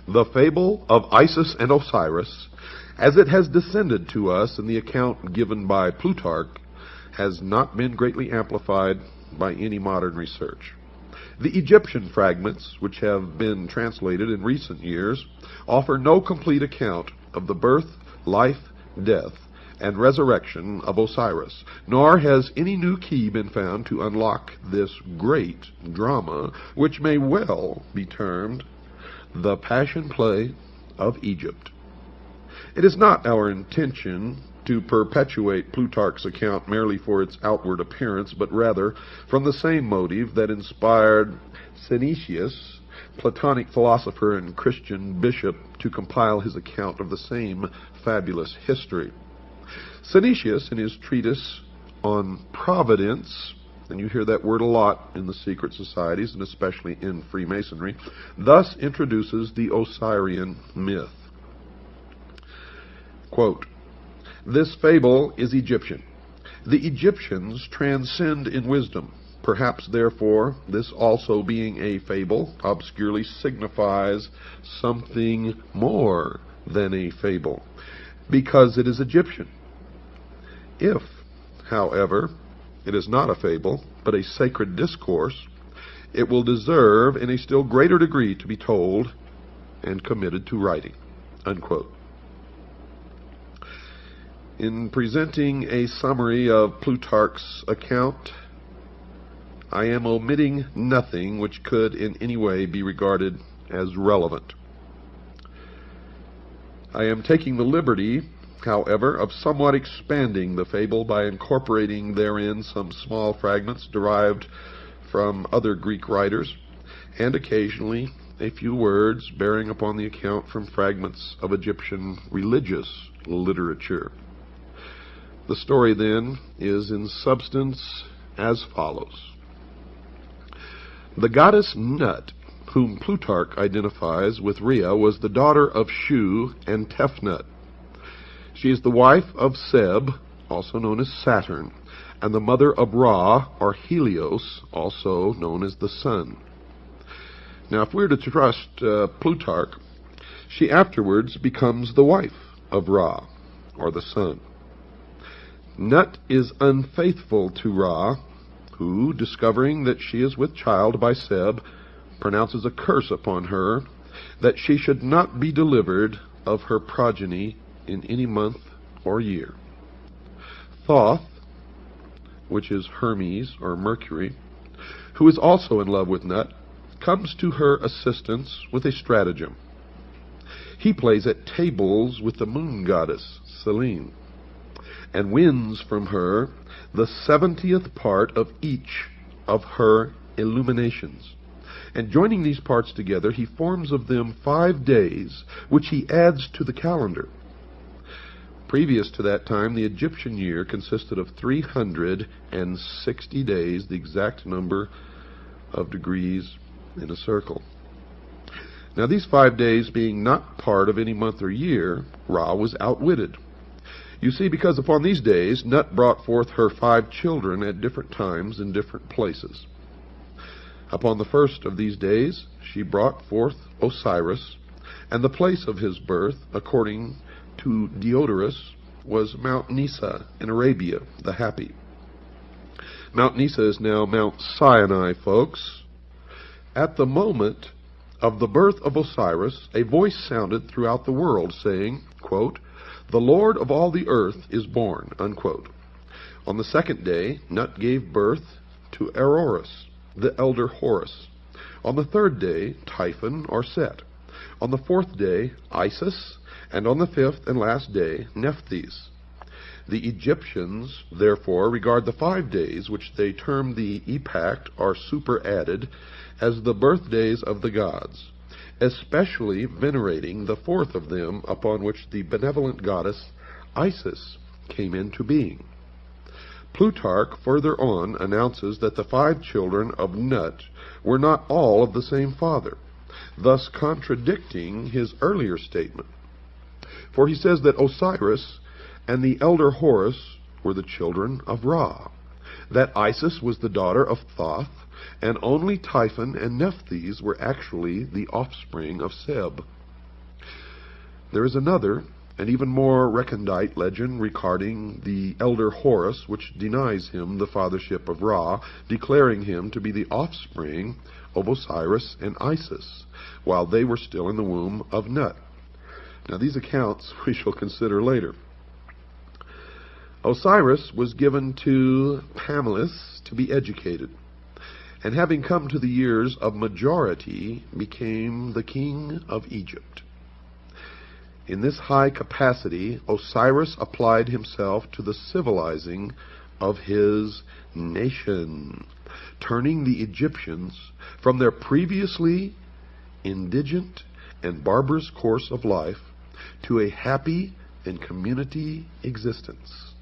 The fable of Isis and Osiris, as it has descended to us in the account given by Plutarch, has not been greatly amplified by any modern research. The Egyptian fragments, which have been translated in recent years, offer no complete account of the birth, life, death, and resurrection of Osiris, nor has any new key been found to unlock this great drama, which may well be termed the Passion Play of Egypt. It is not our intention to perpetuate Plutarch's account merely for its outward appearance, but rather from the same motive that inspired Synesius, Platonic philosopher and Christian bishop, to compile his account of the same fabulous history. Synesius, in his treatise on Providence, and you hear that word a lot in the secret societies and especially in Freemasonry, thus introduces the Osirian myth. Quote, "This fable is Egyptian. The Egyptians transcend in wisdom. Perhaps, therefore, this also being a fable, obscurely signifies something more than a fable, because it is Egyptian. If, however, it is not a fable, but a sacred discourse, it will deserve in a still greater degree to be told and committed to writing." Unquote. In presenting a summary of Plutarch's account, I am omitting nothing which could in any way be regarded as relevant. I am taking the liberty, however, of somewhat expanding the fable by incorporating therein some small fragments derived from other Greek writers, and occasionally a few words bearing upon the account from fragments of Egyptian religious literature. The story, then, is in substance as follows. The goddess Nut, whom Plutarch identifies with Rhea, was the daughter of Shu and Tefnut. She is the wife of Seb, also known as Saturn, and the mother of Ra, or Helios, also known as the sun. Now, if we're to trust Plutarch, she afterwards becomes the wife of Ra, or the sun. Nut is unfaithful to Ra, who, discovering that she is with child by Seb, pronounces a curse upon her that she should not be delivered of her progeny in any month or year. Thoth, which is Hermes or Mercury, who is also in love with Nut, comes to her assistance with a stratagem. He plays at tables with the moon goddess, Selene, and wins from her the 70th part of each of her illuminations. And joining these parts together, he forms of them 5 days, which he adds to the calendar. Previous to that time, the Egyptian year consisted of 360 days, the exact number of degrees in a circle. Now, these 5 days being not part of any month or year, Ra was outwitted. You see, because upon these days, Nut brought forth her 5 children at different times in different places. Upon the first of these days, she brought forth Osiris, and the place of his birth, according to Diodorus, was Mount Nisa in Arabia, the Happy. Mount Nisa is now Mount Sinai, folks. At the moment of the birth of Osiris, a voice sounded throughout the world, saying, quote, "The Lord of all the earth is born," unquote. On the second day, Nut gave birth to Eroris, the elder Horus. On the third day, Typhon or Set. On the fourth day, Isis, and on the fifth and last day, Nephthys. The Egyptians, therefore, regard the 5 days, which they term the epact or superadded, as the birthdays of the gods, especially venerating the fourth of them, upon which the benevolent goddess Isis came into being. Plutarch further on announces that the 5 children of Nut were not all of the same father, thus contradicting his earlier statement. For he says that Osiris and the elder Horus were the children of Ra, that Isis was the daughter of Thoth, and only Typhon and Nephthys were actually the offspring of Seb. There is another, an even more recondite legend regarding the elder Horus, which denies him the fathership of Ra, declaring him to be the offspring of Osiris and Isis, while they were still in the womb of Nut. Now these accounts we shall consider later. Osiris was given to Pamela to be educated, and having come to the years of majority, became the king of Egypt. In this high capacity, Osiris applied himself to the civilizing of his nation, turning the Egyptians from their previously indigent and barbarous course of life to a happy and community existence.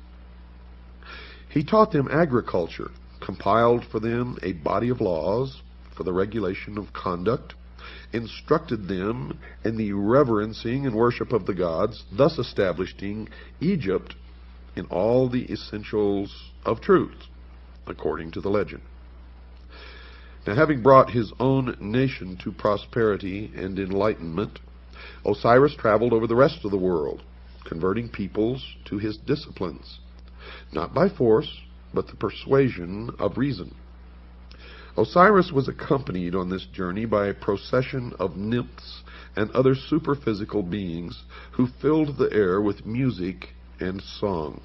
He taught them agriculture, compiled for them a body of laws for the regulation of conduct, instructed them in the reverencing and worship of the gods, thus establishing Egypt in all the essentials of truth, according to the legend. Now, having brought his own nation to prosperity and enlightenment, Osiris traveled over the rest of the world, converting peoples to his disciplines, not by force, but the persuasion of reason. Osiris was accompanied on this journey by a procession of nymphs and other superphysical beings who filled the air with music and song.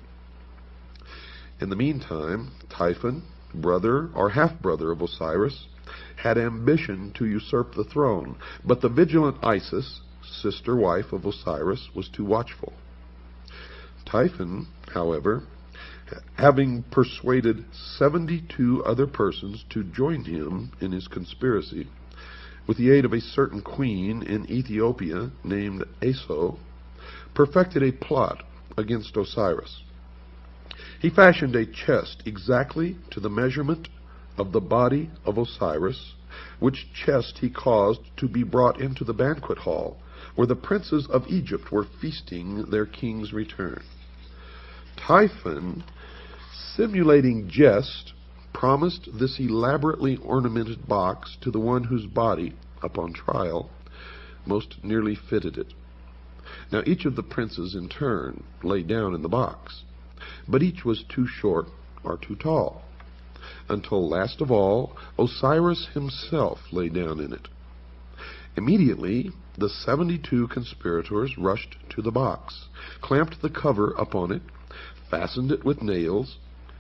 In the meantime, Typhon, brother or half-brother of Osiris, had ambition to usurp the throne, but the vigilant Isis, sister wife of Osiris, was too watchful. Typhon, however, having persuaded 72 other persons to join him in his conspiracy, with the aid of a certain queen in Ethiopia named Aso, perfected a plot against Osiris. He fashioned a chest exactly to the measurement of the body of Osiris, which chest he caused to be brought into the banquet hall, where the princes of Egypt were feasting their king's return. Typhon, simulating jest, promised this elaborately ornamented box to the one whose body, upon trial, most nearly fitted it. Now each of the princes in turn lay down in the box, but each was too short or too tall, until last of all Osiris himself lay down in it. Immediately the 72 conspirators rushed to the box, clamped the cover upon it, fastened it with nails,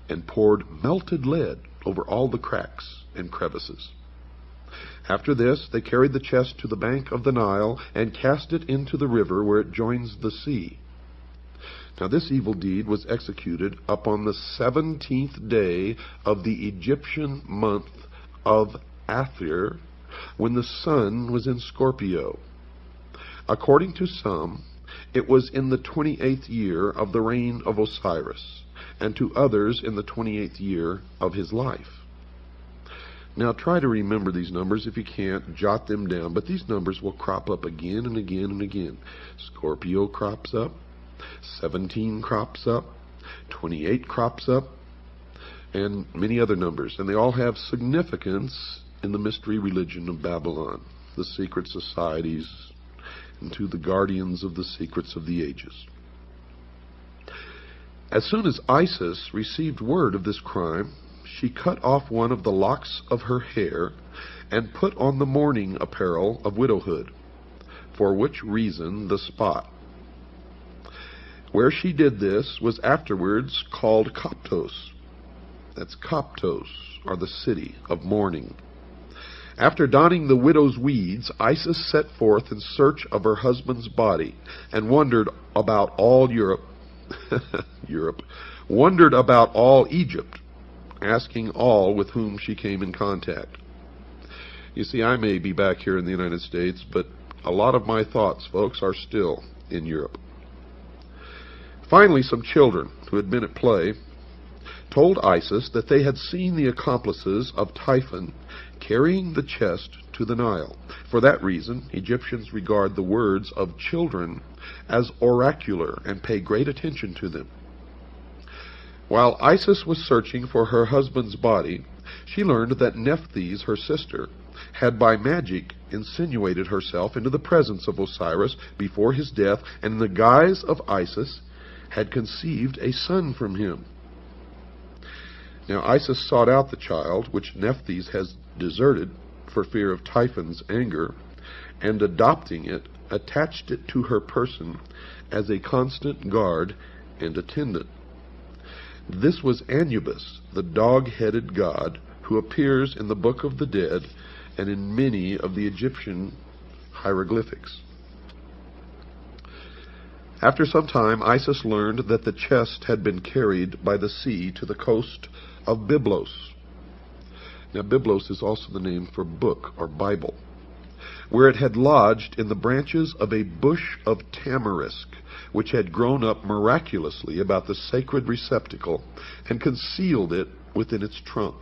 and poured melted lead over all the cracks and crevices. After this, they carried the chest to the bank of the Nile and cast it into the river where it joins the sea. Now this evil deed was executed upon the 17th day of the Egyptian month of Athir, when the sun was in Scorpio. According to some, it was in the 28th year of the reign of Osiris, and to others in the 28th year of his life. Now try to remember these numbers. If you can't, jot them down, but these numbers will crop up again and again and again. Scorpio crops up, 17 crops up, 28 crops up, and many other numbers, and they all have significance in the mystery religion of Babylon, the secret societies, and to the guardians of the secrets of the ages. As soon as Isis received word of this crime, she cut off one of the locks of her hair and put on the mourning apparel of widowhood, for which reason the spot where she did this was afterwards called Koptos. That's Koptos, or the city of mourning. After donning the widow's weeds, Isis set forth in search of her husband's body and wandered about all wandered about all Egypt, asking all with whom she came in contact. You see, I may be back here in the United States, but a lot of my thoughts, folks, are still in Europe. Finally, some children who had been at play told Isis that they had seen the accomplices of Typhon carrying the chest to the Nile. For that reason, Egyptians regard the words of children as oracular and pay great attention to them. While Isis was searching for her husband's body, she learned that Nephthys, her sister, had by magic insinuated herself into the presence of Osiris before his death, and in the guise of Isis had conceived a son from him. Now Isis sought out the child, which Nephthys has deserted for fear of Typhon's anger, and adopting it, attached it to her person as a constant guard and attendant. This was Anubis, the dog-headed god, who appears in the Book of the Dead and in many of the Egyptian hieroglyphics. After some time, Isis learned that the chest had been carried by the sea to the coast of Byblos. Now, Byblos is also the name for book or Bible, where it had lodged in the branches of a bush of tamarisk, which had grown up miraculously about the sacred receptacle and concealed it within its trunk.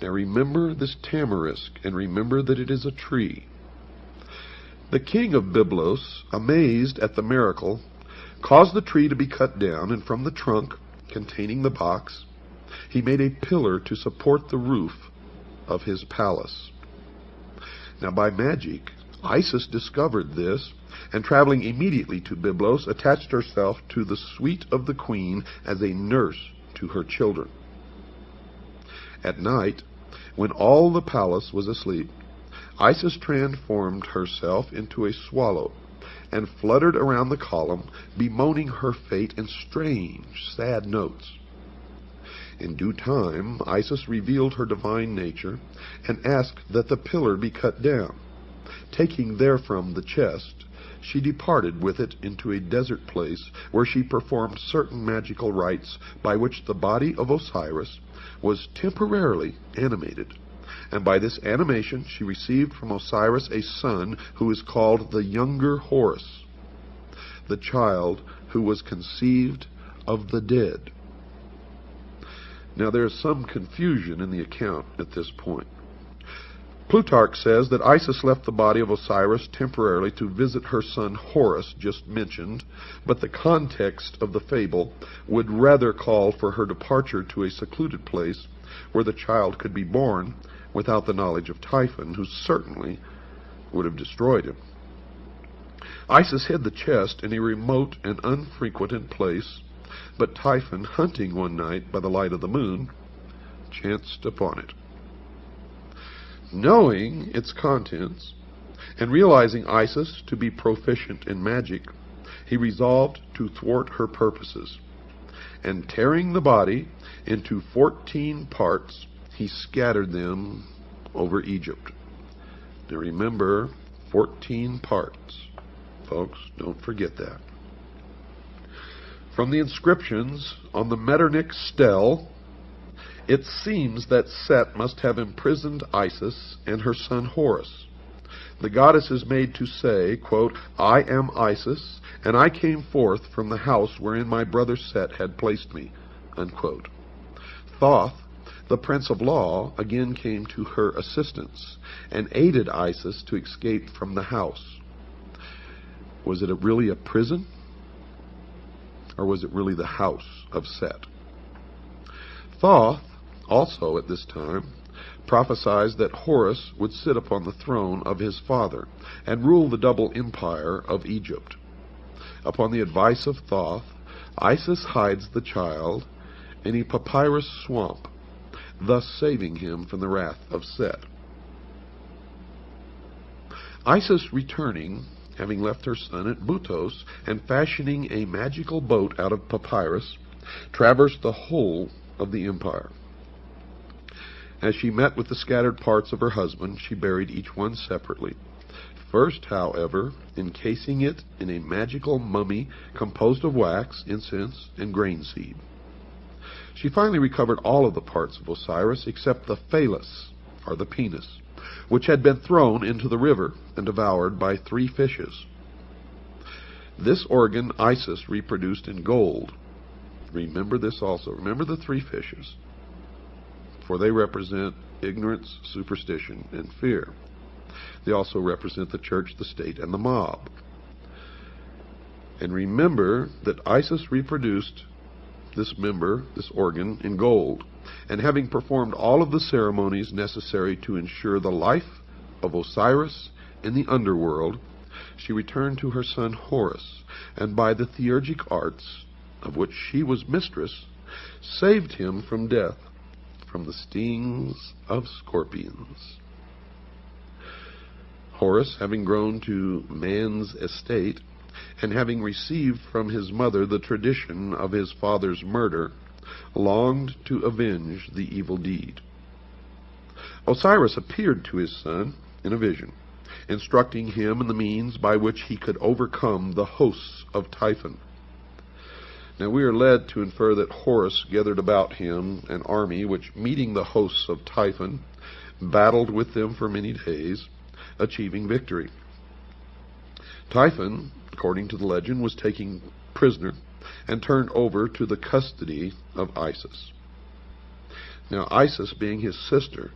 Now remember this tamarisk, and remember that it is a tree. The king of Byblos, amazed at the miracle, caused the tree to be cut down, and from the trunk containing the box, he made a pillar to support the roof of his palace. Now by magic, Isis discovered this, and traveling immediately to Byblos, attached herself to the suite of the queen as a nurse to her children. At night, when all the palace was asleep, Isis transformed herself into a swallow and fluttered around the column, bemoaning her fate in strange, sad notes. In due time, Isis revealed her divine nature and asked that the pillar be cut down. Taking therefrom the chest, she departed with it into a desert place, where she performed certain magical rites by which the body of Osiris was temporarily animated. And by this animation she received from Osiris a son who is called the younger Horus, the child who was conceived of the dead. Now there is some confusion in the account at this point. Plutarch says that Isis left the body of Osiris temporarily to visit her son Horus, just mentioned, but the context of the fable would rather call for her departure to a secluded place where the child could be born without the knowledge of Typhon, who certainly would have destroyed him. Isis hid the chest in a remote and unfrequented place, but Typhon, hunting one night by the light of the moon, chanced upon it. Knowing its contents, and realizing Isis to be proficient in magic, he resolved to thwart her purposes, and tearing the body into 14 parts, he scattered them over Egypt. Now remember, 14 parts. Folks, don't forget that. From the inscriptions on the Metternich stele, it seems that Set must have imprisoned Isis and her son Horus. The goddess is made to say, quote, "I am Isis, and I came forth from the house wherein my brother Set had placed me," unquote. Thoth, the prince of law, again came to her assistance and aided Isis to escape from the house. Was it really a prison? Or was it really the house of Set? Thoth also at this time prophesied that Horus would sit upon the throne of his father and rule the double empire of Egypt. Upon the advice of Thoth, Isis hides the child in a papyrus swamp, thus saving him from the wrath of Set. Isis returning, having left her son at Butos, and fashioning a magical boat out of papyrus, traversed the whole of the empire. As she met with the scattered parts of her husband, she buried each one separately. First, however, encasing it in a magical mummy composed of wax, incense, and grain seed. She finally recovered all of the parts of Osiris except the phallus, or the penis, which had been thrown into the river and devoured by 3 fishes. This organ Isis reproduced in gold. Remember this also. Remember the 3 fishes, for they represent ignorance, superstition, and fear. They also represent the church, the state, and the mob. And remember that Isis reproduced this member, this organ, in gold, and having performed all of the ceremonies necessary to ensure the life of Osiris in the underworld, she returned to her son Horus, and by the theurgic arts, of which she was mistress, saved him from death, from the stings of scorpions. Horus, having grown to man's estate, and having received from his mother the tradition of his father's murder, longed to avenge the evil deed. Osiris appeared to his son in a vision, instructing him in the means by which he could overcome the hosts of Typhon. Now we are led to infer that Horus gathered about him an army which, meeting the hosts of Typhon, battled with them for many days, achieving victory. Typhon, according to the legend, was taken prisoner and turned over to the custody of Isis. Now Isis, being his sister,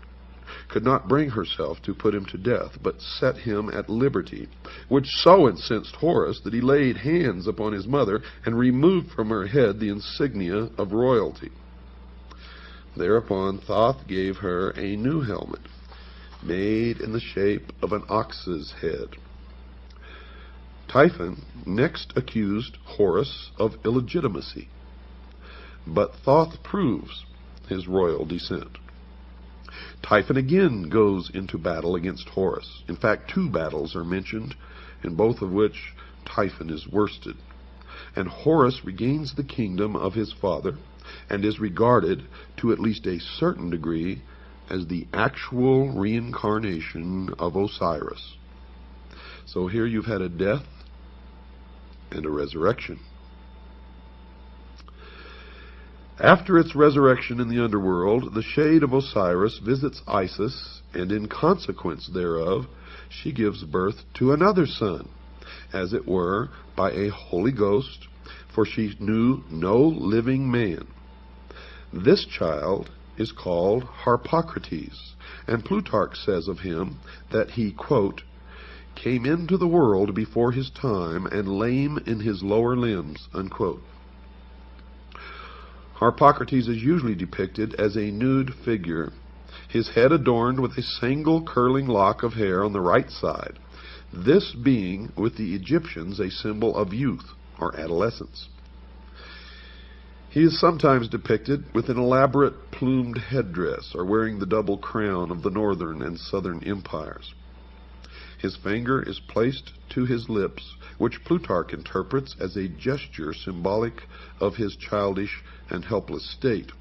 could not bring herself to put him to death, but set him at liberty, which so incensed Horus that he laid hands upon his mother and removed from her head the insignia of royalty. Thereupon Thoth gave her a new helmet, made in the shape of an ox's head. Typhon next accused Horus of illegitimacy, but Thoth proves his royal descent. Typhon again goes into battle against Horus. In fact, 2 battles are mentioned, in both of which Typhon is worsted. And Horus regains the kingdom of his father and is regarded, to at least a certain degree, as the actual reincarnation of Osiris. So here you've had a death and a resurrection. After its resurrection in the underworld, the shade of Osiris visits Isis, and in consequence thereof, she gives birth to another son, as it were, by a Holy Ghost, for she knew no living man. This child is called Harpocrates, and Plutarch says of him that he, quote, came into the world before his time and lame in his lower limbs, unquote. Harpocrates is usually depicted as a nude figure, his head adorned with a single curling lock of hair on the right side, this being, with the Egyptians, a symbol of youth or adolescence. He is sometimes depicted with an elaborate plumed headdress, or wearing the double crown of the northern and southern empires. His finger is placed to his lips, which Plutarch interprets as a gesture symbolic of his childish and helpless state.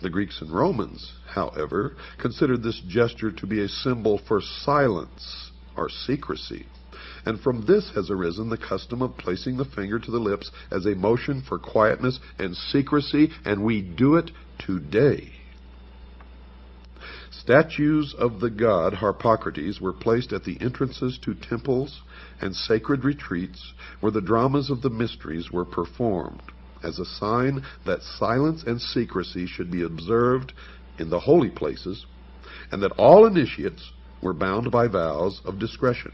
The Greeks and Romans, however, considered this gesture to be a symbol for silence or secrecy, and from this has arisen the custom of placing the finger to the lips as a motion for quietness and secrecy, and we do it today. Statues of the god Harpocrates were placed at the entrances to temples and sacred retreats where the dramas of the mysteries were performed, as a sign that silence and secrecy should be observed in the holy places, and that all initiates were bound by vows of discretion.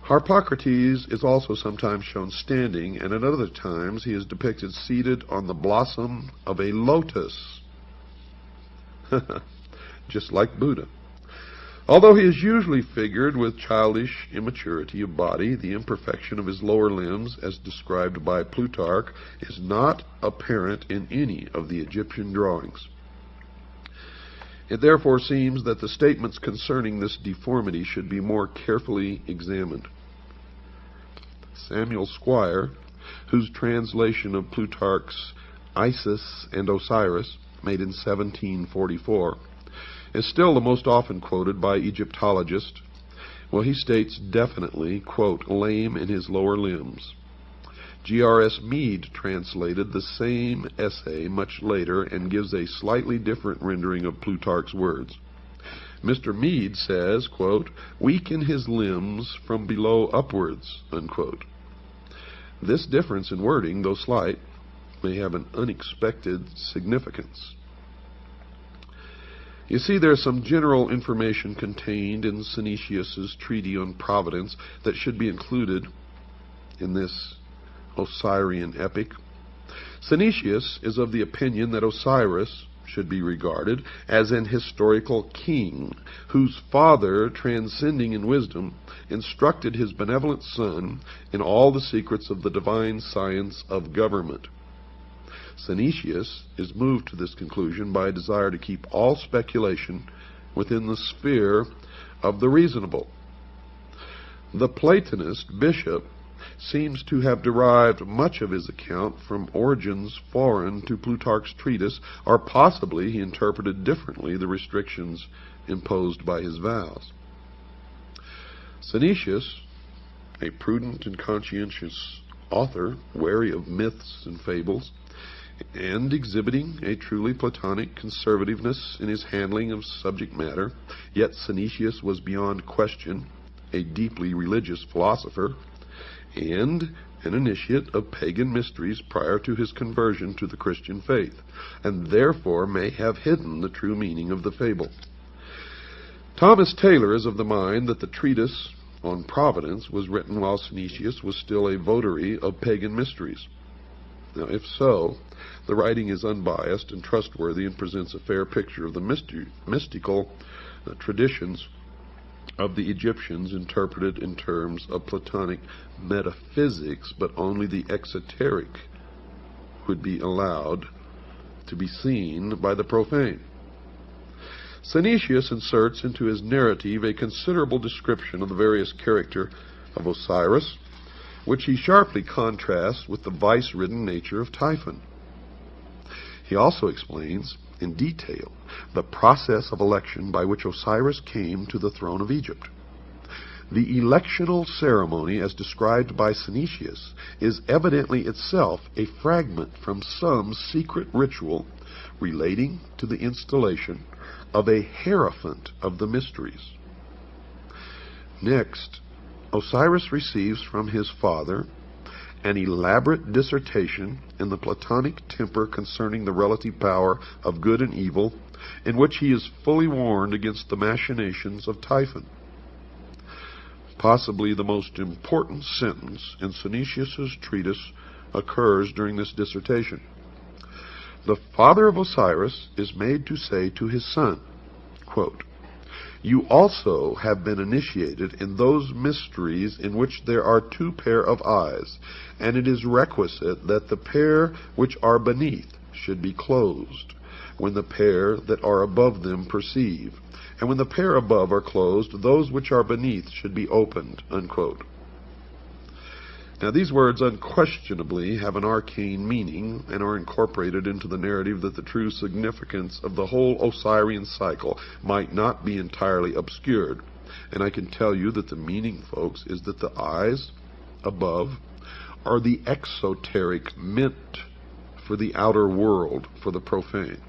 Harpocrates is also sometimes shown standing, and at other times he is depicted seated on the blossom of a lotus, just like Buddha. Although he is usually figured with childish immaturity of body, the imperfection of his lower limbs, as described by Plutarch, is not apparent in any of the Egyptian drawings. It therefore seems that the statements concerning this deformity should be more carefully examined. Samuel Squire, whose translation of Plutarch's Isis and Osiris, made in 1744, is still the most often quoted by Egyptologists. Well, he states definitely, quote, lame in his lower limbs. G.R.S. Mead translated the same essay much later and gives a slightly different rendering of Plutarch's words. Mr. Mead says, quote, weak in his limbs from below upwards, unquote. This difference in wording, though slight, may have an unexpected significance. You see, there's some general information contained in Synesius's treatise on Providence that should be included in this Osirian epic. Synesius is of the opinion that Osiris should be regarded as an historical king, whose father, transcending in wisdom, instructed his benevolent son in all the secrets of the divine science of government. Synesius is moved to this conclusion by a desire to keep all speculation within the sphere of the reasonable. The Platonist bishop seems to have derived much of his account from origins foreign to Plutarch's treatise, or possibly he interpreted differently the restrictions imposed by his vows. Synesius, a prudent and conscientious author, wary of myths and fables, and exhibiting a truly Platonic conservativeness in his handling of subject matter, yet Synesius was beyond question a deeply religious philosopher, and an initiate of pagan mysteries prior to his conversion to the Christian faith, and therefore may have hidden the true meaning of the fable. Thomas Taylor is of the mind that the treatise on Providence was written while Synesius was still a votary of pagan mysteries. Now, if so, the writing is unbiased and trustworthy and presents a fair picture of the mystical traditions of the Egyptians interpreted in terms of Platonic metaphysics, but only the exoteric would be allowed to be seen by the profane. Synesius inserts into his narrative a considerable description of the various character of Osiris, which he sharply contrasts with the vice-ridden nature of Typhon. He also explains in detail the process of election by which Osiris came to the throne of Egypt. The electional ceremony, as described by Synesius, is evidently itself a fragment from some secret ritual relating to the installation of a hierophant of the mysteries. Next, Osiris receives from his father an elaborate dissertation in the Platonic temper concerning the relative power of good and evil, in which he is fully warned against the machinations of Typhon. Possibly the most important sentence in Synesius's treatise occurs during this dissertation. The father of Osiris is made to say to his son, quote, "You also have been initiated in those mysteries in which there are two pair of eyes, and it is requisite that the pair which are beneath should be closed, when the pair that are above them perceive, and when the pair above are closed, those which are beneath should be opened," unquote. Now, these words unquestionably have an arcane meaning and are incorporated into the narrative that the true significance of the whole Osirian cycle might not be entirely obscured. And I can tell you that the meaning, folks, is that the eyes above are the exoteric meant for the outer world, for the profane,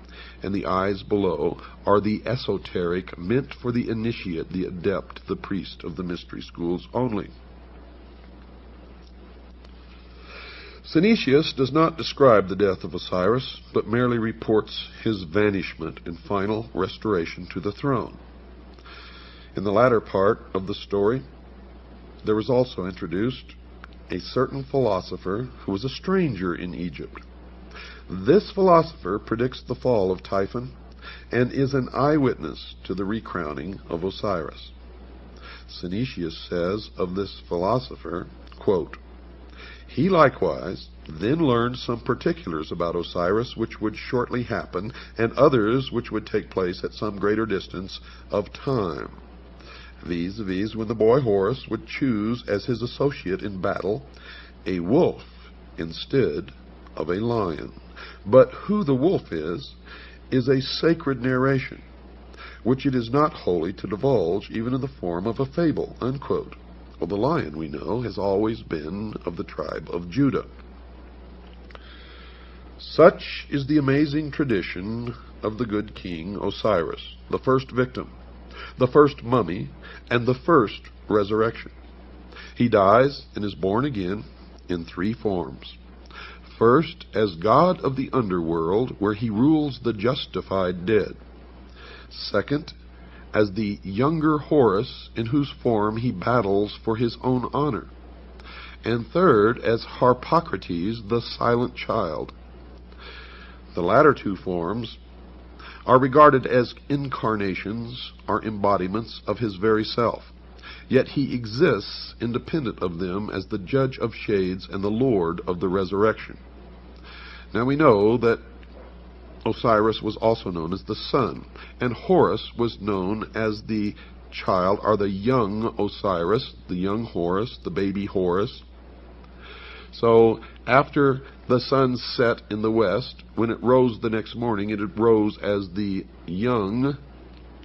and the eyes below are the esoteric meant for the initiate, the adept, the priest of the mystery schools only. Synesius does not describe the death of Osiris, but merely reports his vanishment and final restoration to the throne. In the latter part of the story, there was also introduced a certain philosopher who was a stranger in Egypt. This philosopher predicts the fall of Typhon and is an eyewitness to the recrowning of Osiris. Synesius says of this philosopher, quote, "He likewise then learned some particulars about Osiris which would shortly happen, and others which would take place at some greater distance of time, viz. When the boy Horus would choose as his associate in battle a wolf instead of a lion. But who the wolf is a sacred narration, which it is not holy to divulge even in the form of a fable," unquote. Well, the lion, we know, has always been of the tribe of Judah. Such is the amazing tradition of the good king Osiris, the first victim, the first mummy, and the first resurrection. He dies and is born again in three forms. First, as god of the underworld, where he rules the justified dead. Second, as the younger Horus, in whose form he battles for his own honor. And third, as Harpocrates, the silent child. The latter two forms are regarded as incarnations or embodiments of his very self. Yet he exists independent of them as the judge of shades and the lord of the resurrection. Now we know that Osiris was also known as the sun, and Horus was known as the child, or the young Osiris, the young Horus, the baby Horus. So after the sun set in the west, when it rose the next morning, it rose as the young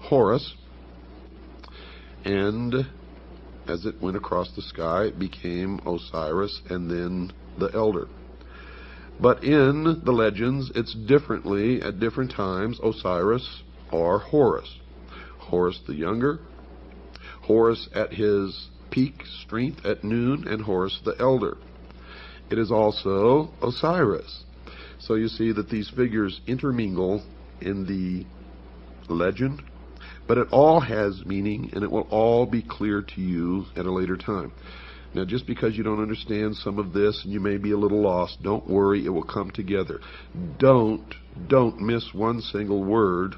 Horus, and as it went across the sky, it became Osiris and then the elder. But in the legends, it's differently at different times Osiris or Horus. Horus the younger, Horus at his peak strength at noon, and Horus the elder. It is also Osiris. So you see that these figures intermingle in the legend, but it all has meaning, and it will all be clear to you at a later time. Now, just because you don't understand some of this and you may be a little lost, don't worry, it will come together. Don't miss one single word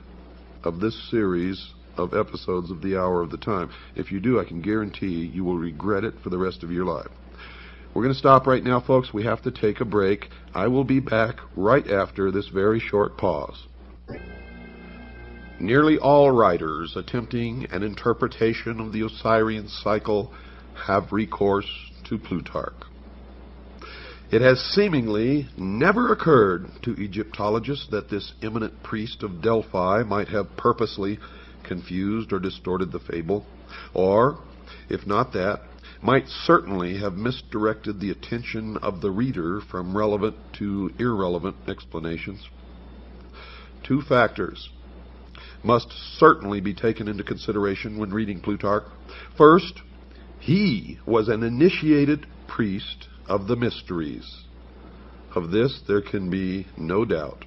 of this series of episodes of the Hour of the Time. If you do, I can guarantee you will regret it for the rest of your life. We're going to stop right now, folks. We have to take a break. I will be back right after this very short pause. Nearly all writers attempting an interpretation of the Osirian cycle have recourse to Plutarch. It has seemingly never occurred to Egyptologists that this eminent priest of Delphi might have purposely confused or distorted the fable, or, if not that, might certainly have misdirected the attention of the reader from relevant to irrelevant explanations. Two factors must certainly be taken into consideration when reading Plutarch. First, he was an initiated priest of the mysteries. Of this there can be no doubt.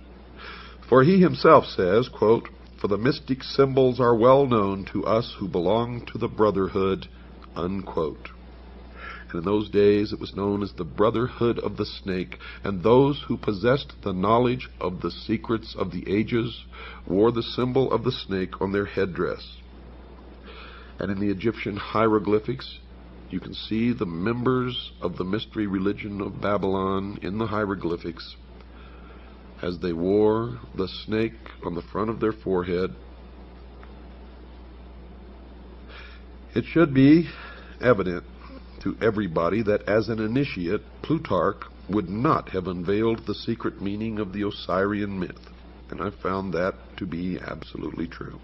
For he himself says, quote, "For the mystic symbols are well known to us who belong to the brotherhood," unquote. And in those days it was known as the Brotherhood of the Snake, and those who possessed the knowledge of the secrets of the ages wore the symbol of the snake on their headdress. And in the Egyptian hieroglyphics, you can see the members of the mystery religion of Babylon in the hieroglyphics as they wore the snake on the front of their forehead. It should be evident to everybody that as an initiate, Plutarch would not have unveiled the secret meaning of the Osirian myth, and I found that to be absolutely true.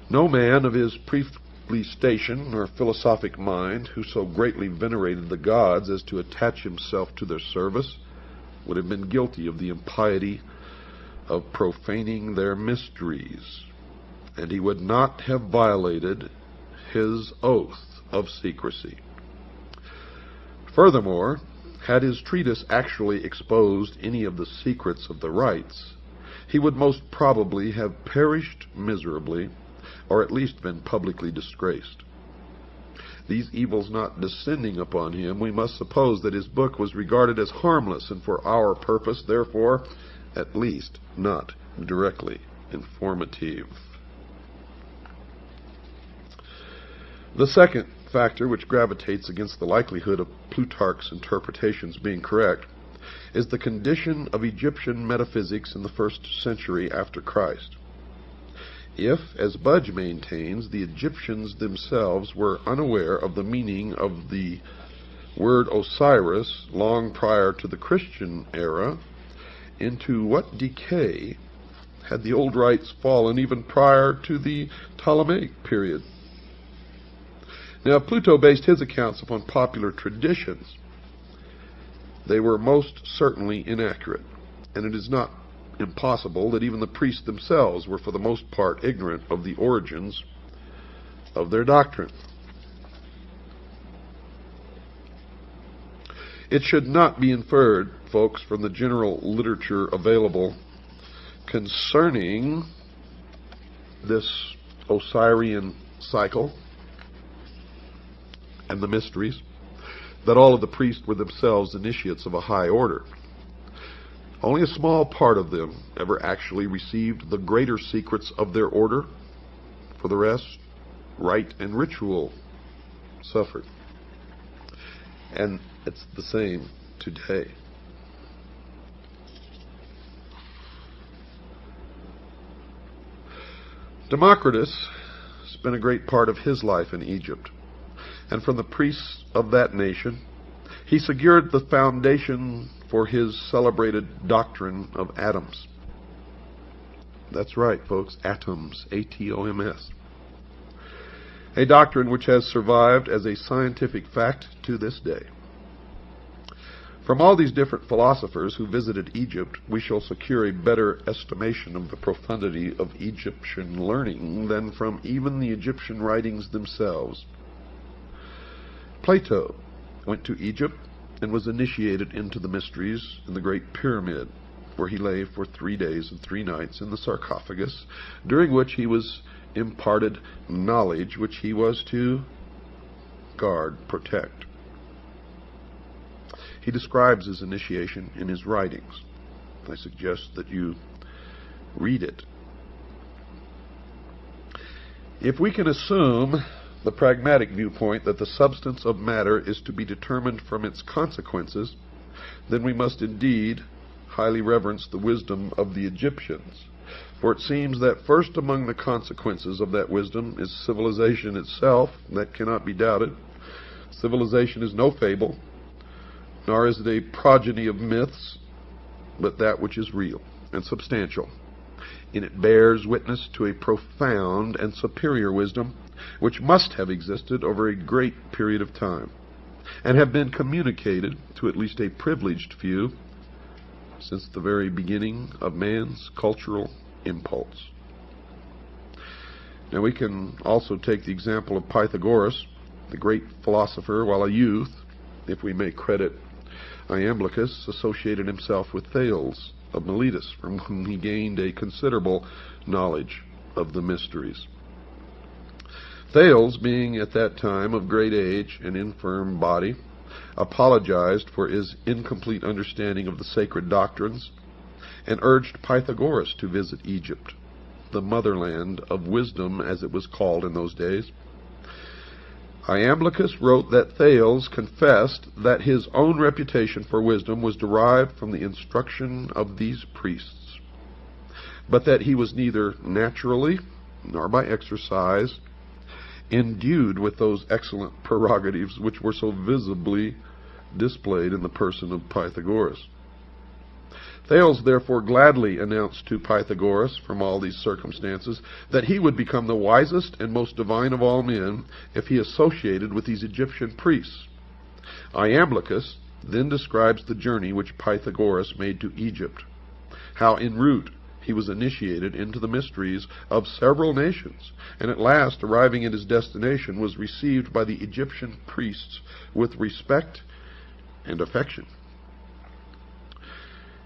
No man of his priestly station or philosophic mind who so greatly venerated the gods as to attach himself to their service would have been guilty of the impiety of profaning their mysteries, and he would not have violated his oath of secrecy. Furthermore, had his treatise actually exposed any of the secrets of the rites, he would most probably have perished miserably, or at least been publicly disgraced. These evils not descending upon him, we must suppose that his book was regarded as harmless, and for our purpose, therefore, at least not directly informative. The second factor which gravitates against the likelihood of Plutarch's interpretations being correct is the condition of Egyptian metaphysics in the 1st century after Christ. If, as Budge maintains, the Egyptians themselves were unaware of the meaning of the word Osiris long prior to the Christian era, into what decay had the old rites fallen even prior to the Ptolemaic period? Now, Pluto based his accounts upon popular traditions. They were most certainly inaccurate, and it is not impossible that even the priests themselves were for the most part ignorant of the origins of their doctrine. It should not be inferred, folks, from the general literature available concerning this Osirian cycle and the mysteries, that all of the priests were themselves initiates of a high order. Only a small part of them ever actually received the greater secrets of their order. For the rest, rite and ritual suffered. And it's the same today. Democritus spent a great part of his life in Egypt, and from the priests of that nation he secured the foundation for his celebrated doctrine of atoms. That's right, folks, atoms, A-T-O-M-S. A doctrine which has survived as a scientific fact to this day. From all these different philosophers who visited Egypt, we shall secure a better estimation of the profundity of Egyptian learning than from even the Egyptian writings themselves. Plato went to Egypt and was initiated into the mysteries in the Great Pyramid, where he lay for 3 days and 3 nights in the sarcophagus, during which he was imparted knowledge which he was to guard, protect. He describes his initiation in his writings. I suggest that you read it. If we can assume the pragmatic viewpoint that the substance of matter is to be determined from its consequences, then we must indeed highly reverence the wisdom of the Egyptians. For it seems that first among the consequences of that wisdom is civilization itself. That cannot be doubted. Civilization is no fable, nor is it a progeny of myths, but that which is real and substantial. And it bears witness to a profound and superior wisdom, which must have existed over a great period of time, and have been communicated to at least a privileged few since the very beginning of man's cultural impulse. Now we can also take the example of Pythagoras, the great philosopher. While a youth, if we may credit Iamblichus, associated himself with Thales of Miletus, from whom he gained a considerable knowledge of the mysteries. Thales, being at that time of great age and infirm body, apologized for his incomplete understanding of the sacred doctrines, and urged Pythagoras to visit Egypt, the motherland of wisdom, as it was called in those days. Iamblichus wrote that Thales confessed that his own reputation for wisdom was derived from the instruction of these priests, but that he was neither naturally nor by exercise endued with those excellent prerogatives which were so visibly displayed in the person of Pythagoras. Thales therefore gladly announced to Pythagoras, from all these circumstances, that he would become the wisest and most divine of all men if he associated with these Egyptian priests. Iamblichus then describes the journey which Pythagoras made to Egypt, how en route he was initiated into the mysteries of several nations, and at last, arriving at his destination, was received by the Egyptian priests with respect and affection.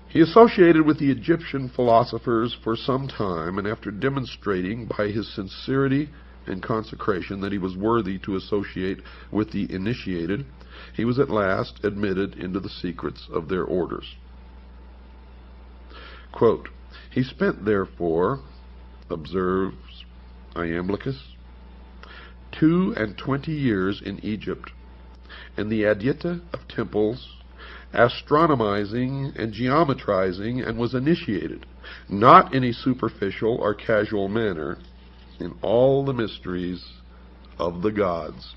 He associated with the Egyptian philosophers for some time, and after demonstrating by his sincerity and consecration that he was worthy to associate with the initiated, he was at last admitted into the secrets of their orders. Quote, "He spent, therefore," observes Iamblichus, 22 years in Egypt, and the adyta of temples, astronomizing and geometrizing, and was initiated, not in a superficial or casual manner, in all the mysteries of the gods.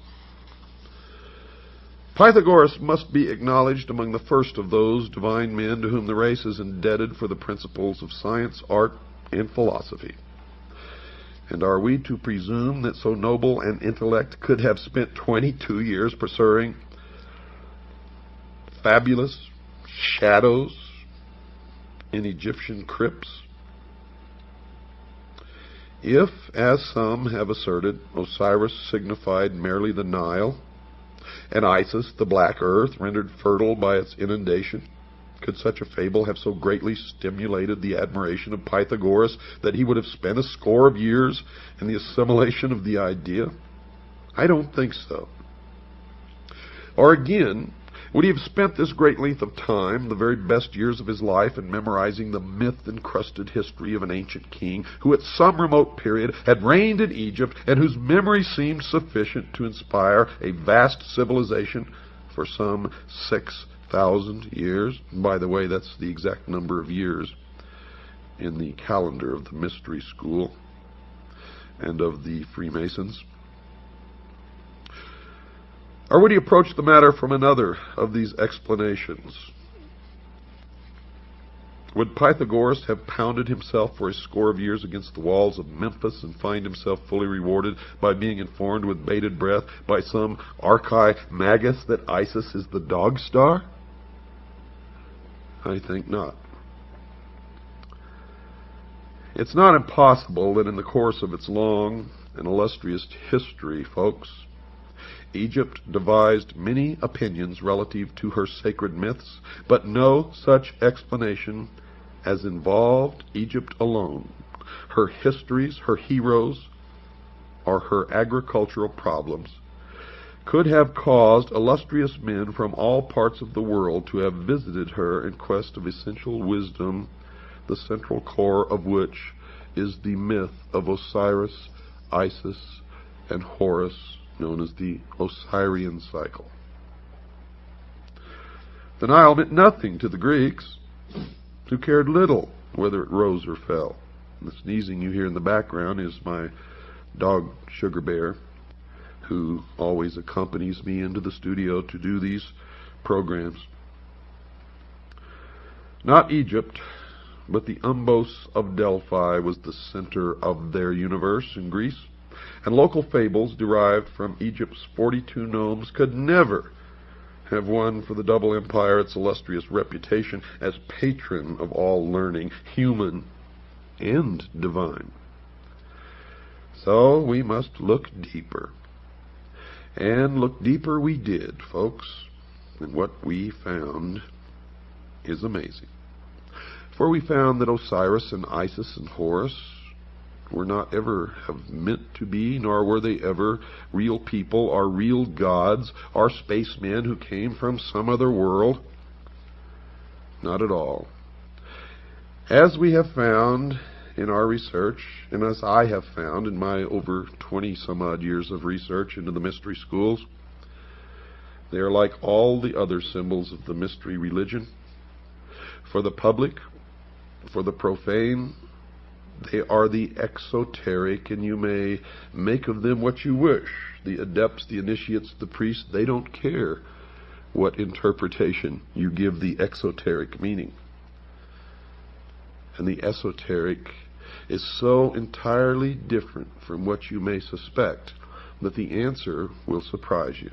Pythagoras must be acknowledged among the first of those divine men to whom the race is indebted for the principles of science, art, and philosophy. And are we to presume that so noble an intellect could have spent 22 years pursuing fabulous shadows in Egyptian crypts? If, as some have asserted, Osiris signified merely the Nile, and Isis the black earth rendered fertile by its inundation, could such a fable have so greatly stimulated the admiration of Pythagoras that he would have spent a score of years in the assimilation of the idea? I don't think so. Or again, Would he have spent this great length of time, the very best years of his life, in memorizing the myth-encrusted history of an ancient king who at some remote period had reigned in Egypt and whose memory seemed sufficient to inspire a vast civilization for some 6,000 years? By the way, that's the exact number of years in the calendar of the Mystery School and of the Freemasons. Or would he approach the matter from another of these explanations? Would Pythagoras have pounded himself for a score of years against the walls of Memphis and find himself fully rewarded by being informed with bated breath by some archimagus that Isis is the dog star? I think not. It's not impossible that in the course of its long and illustrious history, folks, Egypt devised many opinions relative to her sacred myths, but no such explanation as involved Egypt alone, her histories, her heroes, or her agricultural problems, could have caused illustrious men from all parts of the world to have visited her in quest of essential wisdom, the central core of which is the myth of Osiris, Isis, and Horus, known as the Osirian cycle. The Nile meant nothing to the Greeks, who cared little whether it rose or fell. The sneezing you hear in the background is my dog Sugar Bear, who always accompanies me into the studio to do these programs. Not Egypt, but the Umbos of Delphi was the center of their universe in Greece, and local fables derived from Egypt's 42 gnomes could never have won for the double empire its illustrious reputation as patron of all learning, human and divine. So we must look deeper. And look deeper we did, folks, and what we found is amazing. For we found that Osiris and Isis and Horus were not ever have meant to be, nor were they ever real people or real gods or spacemen who came from some other world. Not at all. As we have found in our research, and as I have found in my over 20-some-odd years of research into the mystery schools, they are like all the other symbols of the mystery religion. For the public, for the profane, they are the exoteric, and you may make of them what you wish. The adepts, the initiates, the priests, they don't care what interpretation you give the exoteric meaning. And the esoteric is so entirely different from what you may suspect that the answer will surprise you.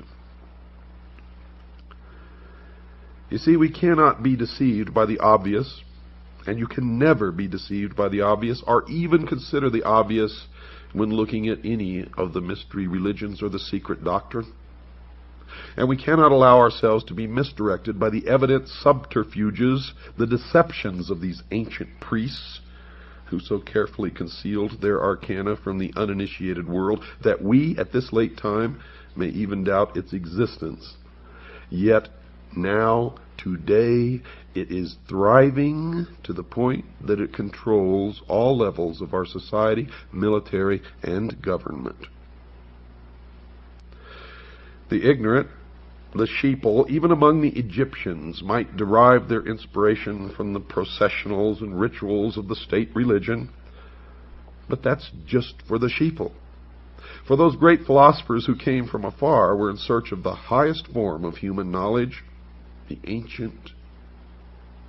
You see, we cannot be deceived by the obvious, and you can never be deceived by the obvious, or even consider the obvious when looking at any of the mystery religions or the secret doctrine. And we cannot allow ourselves to be misdirected by the evident subterfuges, the deceptions of these ancient priests, who so carefully concealed their arcana from the uninitiated world that we, at this late time, may even doubt its existence. Yet now, today, it is thriving to the point that it controls all levels of our society, military, and government. The ignorant, the sheeple, even among the Egyptians, might derive their inspiration from the processionals and rituals of the state religion, but that's just for the sheeple. For those great philosophers who came from afar were in search of the highest form of human knowledge, the ancient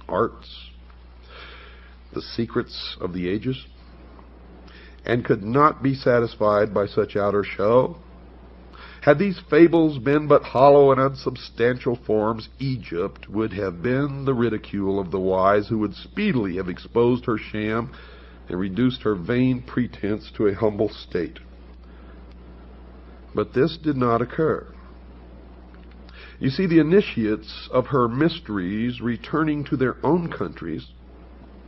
arts, the secrets of the ages, and could not be satisfied by such outer show. Had these fables been but hollow and unsubstantial forms, Egypt would have been the ridicule of the wise, who would speedily have exposed her sham and reduced her vain pretense to a humble state. But this did not occur. You see, the initiates of her mysteries, returning to their own countries,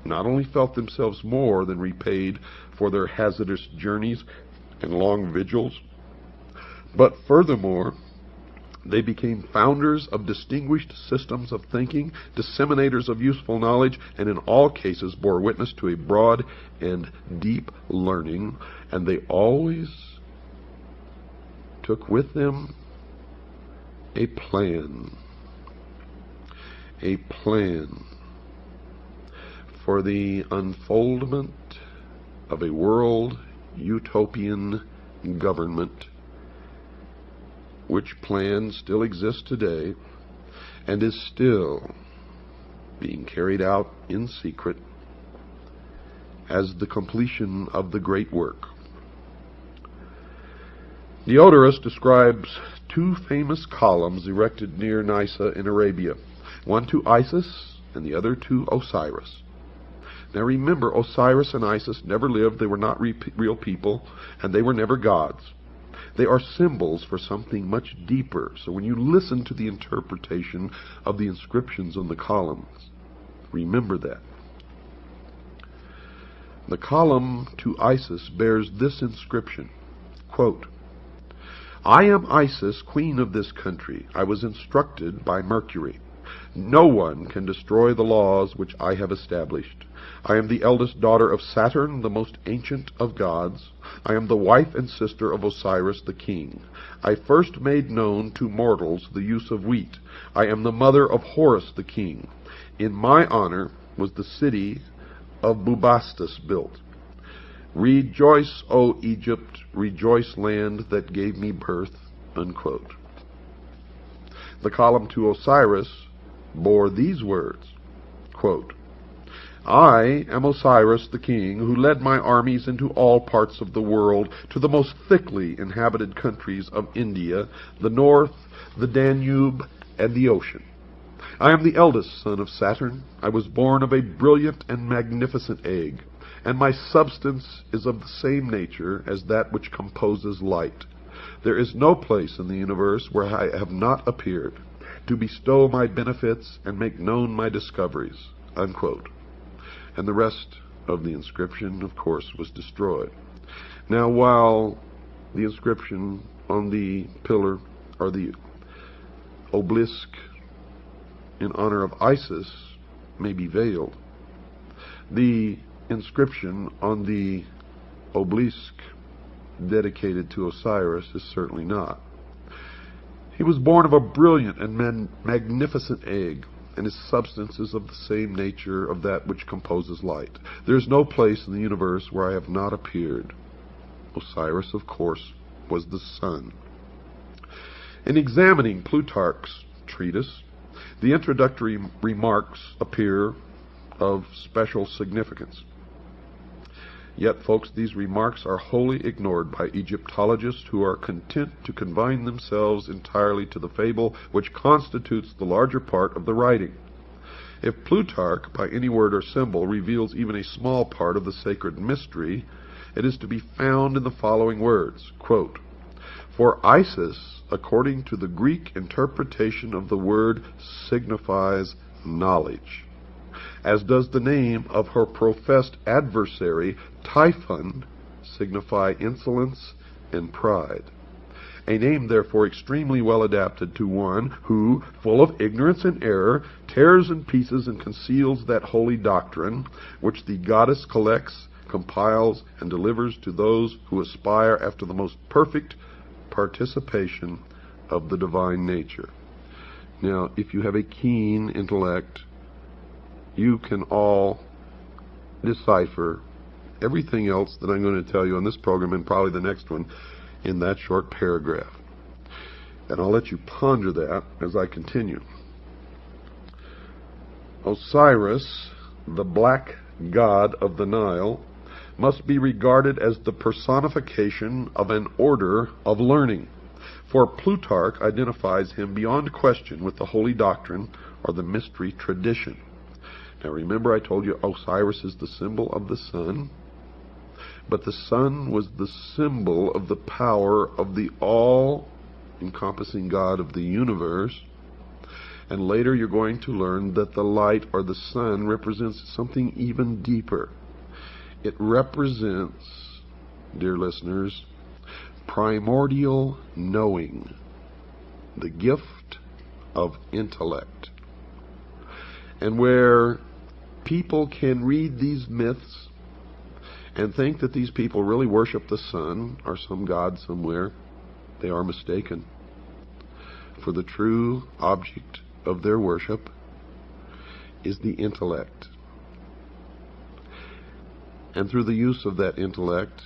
not only felt themselves more than repaid for their hazardous journeys and long vigils, but furthermore, They became founders of distinguished systems of thinking, disseminators of useful knowledge, and in all cases bore witness to a broad and deep learning, and they always took with them a plan for the unfoldment of a world utopian government, which plan still exists today and is still being carried out in secret as the completion of the great work. Osiris describes two famous columns erected near Nysa in Arabia, one to Isis and the other to Osiris. Now remember, Osiris and Isis never lived, they were not real people, and they were never gods. They are symbols for something much deeper. So when you listen to the interpretation of the inscriptions on the columns, remember that. The column to Isis bears this inscription, quote, "I am Isis, queen of this country. I was instructed by Mercury. No one can destroy the laws which I have established. I am the eldest daughter of Saturn, the most ancient of gods. I am the wife and sister of Osiris the king. I first made known to mortals the use of wheat. I am the mother of Horus the king. In my honor was the city of Bubastis built. Rejoice, O Egypt, rejoice, land that gave me birth." Unquote. The column to Osiris bore these words, quote, "I am Osiris the king, who led my armies into all parts of the world, to the most thickly inhabited countries of India, the north, the Danube, and the ocean. I am the eldest son of Saturn. I was born of a brilliant and magnificent egg, and my substance is of the same nature as that which composes light. There is no place in the universe where I have not appeared, to bestow my benefits and make known my discoveries." Unquote. And the rest of the inscription, of course, was destroyed. Now, while the inscription on the pillar, or the obelisk in honor of Isis, may be veiled, the inscription on the obelisk dedicated to Osiris is certainly not. He was born of a brilliant and magnificent egg, and his substance is of the same nature of that which composes light. There is no place in the universe where I have not appeared. Osiris, of course, was the sun. In examining Plutarch's treatise, the introductory remarks appear of special significance. Yet, folks, these remarks are wholly ignored by Egyptologists who are content to confine themselves entirely to the fable which constitutes the larger part of the writing. If Plutarch, by any word or symbol, reveals even a small part of the sacred mystery, it is to be found in the following words, quote, "For Isis, according to the Greek interpretation of the word, signifies knowledge, as does the name of her professed adversary, Typhon, signify insolence and pride. A name, therefore, extremely well adapted to one who, full of ignorance and error, tears in pieces and conceals that holy doctrine, which the goddess collects, compiles, and delivers to those who aspire after the most perfect participation of the divine nature." Now, if you have a keen intellect, you can all decipher everything else that I'm going to tell you on this program and probably the next one in that short paragraph. And I'll let you ponder that as I continue. Osiris, the black god of the Nile, must be regarded as the personification of an order of learning, for Plutarch identifies him beyond question with the holy doctrine or the mystery tradition. Now remember, I told you Osiris is the symbol of the sun, but the sun was the symbol of the power of the all-encompassing God of the universe. And later you're going to learn that the light, or the sun, represents something even deeper. It represents, dear listeners, primordial knowing. the gift of intellect. And where people can read these myths and think that these people really worship the sun or some god somewhere, they are mistaken. For the true object of their worship is the intellect. And through the use of that intellect,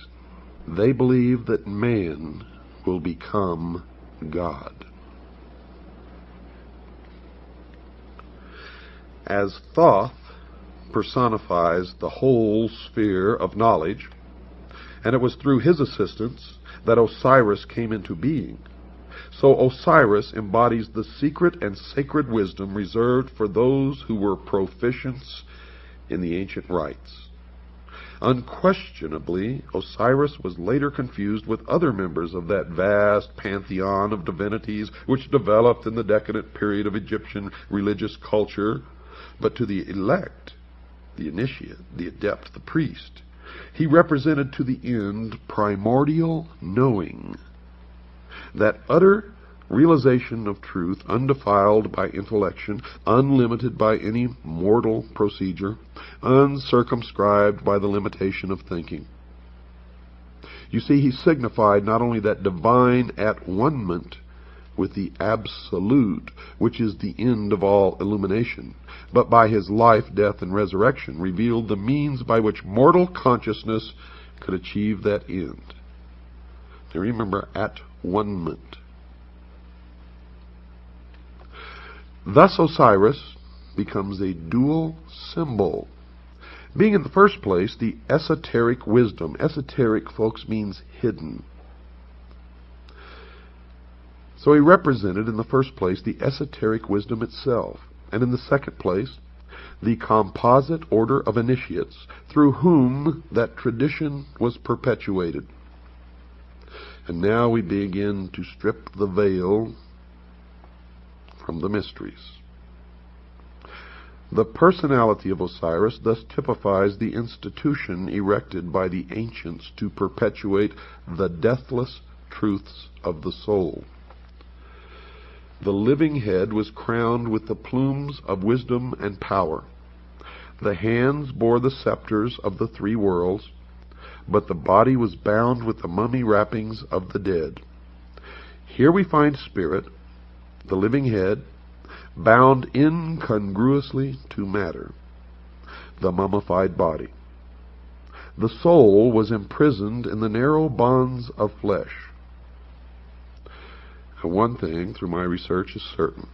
they believe that man will become God. As Thoth personifies the whole sphere of knowledge, and it was through his assistance that Osiris came into being, so Osiris embodies the secret and sacred wisdom reserved for those who were proficients in the ancient rites. Unquestionably, Osiris was later confused with other members of that vast pantheon of divinities which developed in the decadent period of Egyptian religious culture. But to the elect, the initiate, the adept, the priest, he represented to the end primordial knowing, that utter realization of truth, undefiled by intellection, unlimited by any mortal procedure, uncircumscribed by the limitation of thinking. You see, he signified not only that divine at-one-ment with the Absolute, which is the end of all illumination, but by his life, death, and resurrection revealed the means by which mortal consciousness could achieve that end. Now remember, at-one-ment. Thus Osiris becomes a dual symbol, being in the first place the esoteric wisdom. Esoteric, folks, means hidden. So he represented in the first place the esoteric wisdom itself, and in the second place the composite order of initiates through whom that tradition was perpetuated. And now we begin to strip the veil from the mysteries. The personality of Osiris thus typifies the institution erected by the ancients to perpetuate the deathless truths of the soul. The living head was crowned with the plumes of wisdom and power. The hands bore the scepters of the three worlds, but the body was bound with the mummy wrappings of the dead. Here we find spirit, the living head, bound incongruously to matter, the mummified body. The soul was imprisoned in the narrow bonds of flesh. And one thing, through my research, is certain.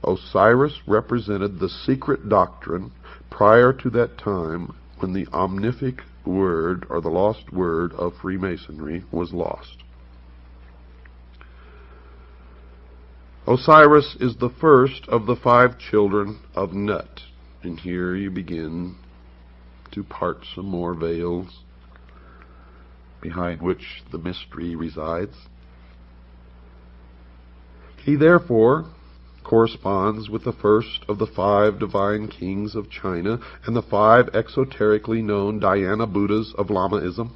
Osiris represented the secret doctrine prior to that time when the omnific word, or the lost word, of Freemasonry was lost. Osiris is the first of the 5 children of Nut. And here you begin to part some more veils behind which the mystery resides. He therefore corresponds with the first of the 5 divine kings of China and the 5 exoterically known Dhyana Buddhas of Lamaism.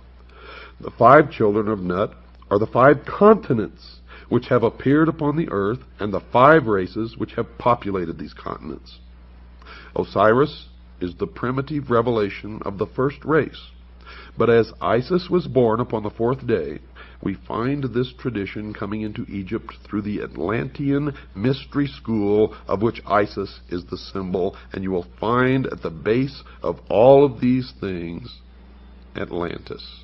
The 5 children of Nut are the 5 continents which have appeared upon the earth, and the 5 races which have populated these continents. Osiris is the primitive revelation of the first race, but as Isis was born upon the 4th day, we find this tradition coming into Egypt through the Atlantean mystery school of which Isis is the symbol, and you will find at the base of all of these things Atlantis.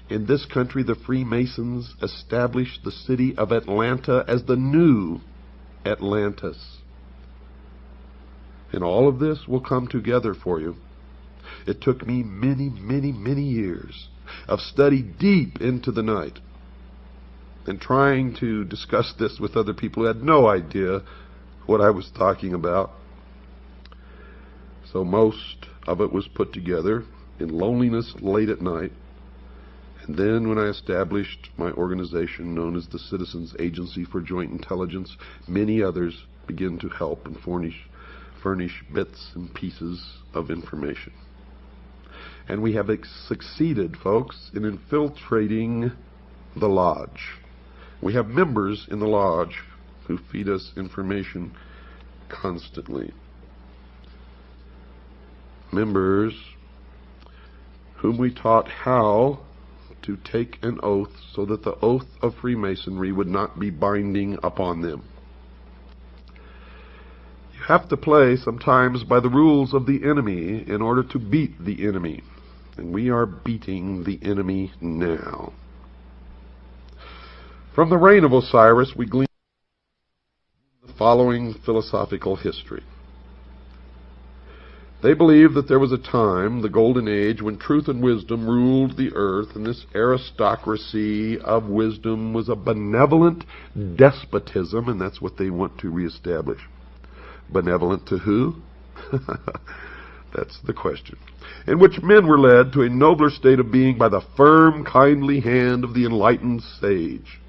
In this country, the Freemasons established the city of Atlanta as the new Atlantis. And all of this will come together for you. It took me many years of study deep into the night and trying to discuss this with other people who had no idea what I was talking about. So most of it was put together in loneliness late at night. And then when I established my organization known as the Citizens Agency for Joint Intelligence, many others began to help and furnish furnish bits and pieces of information. And we have succeeded, folks, in infiltrating the lodge. We have members in the lodge who feed us information constantly. Members whom we taught how to take an oath so that the oath of Freemasonry would not be binding upon them. You have to play sometimes by the rules of the enemy in order to beat the enemy. And we are beating the enemy now. From the reign of Osiris, we glean the following philosophical history. They believed that there was a time, the Golden Age, when truth and wisdom ruled the earth, and this aristocracy of wisdom was a benevolent despotism, and that's what they want to reestablish. Benevolent to who? That's the question. In which men were led to a nobler state of being by the firm, kindly hand of the enlightened sage.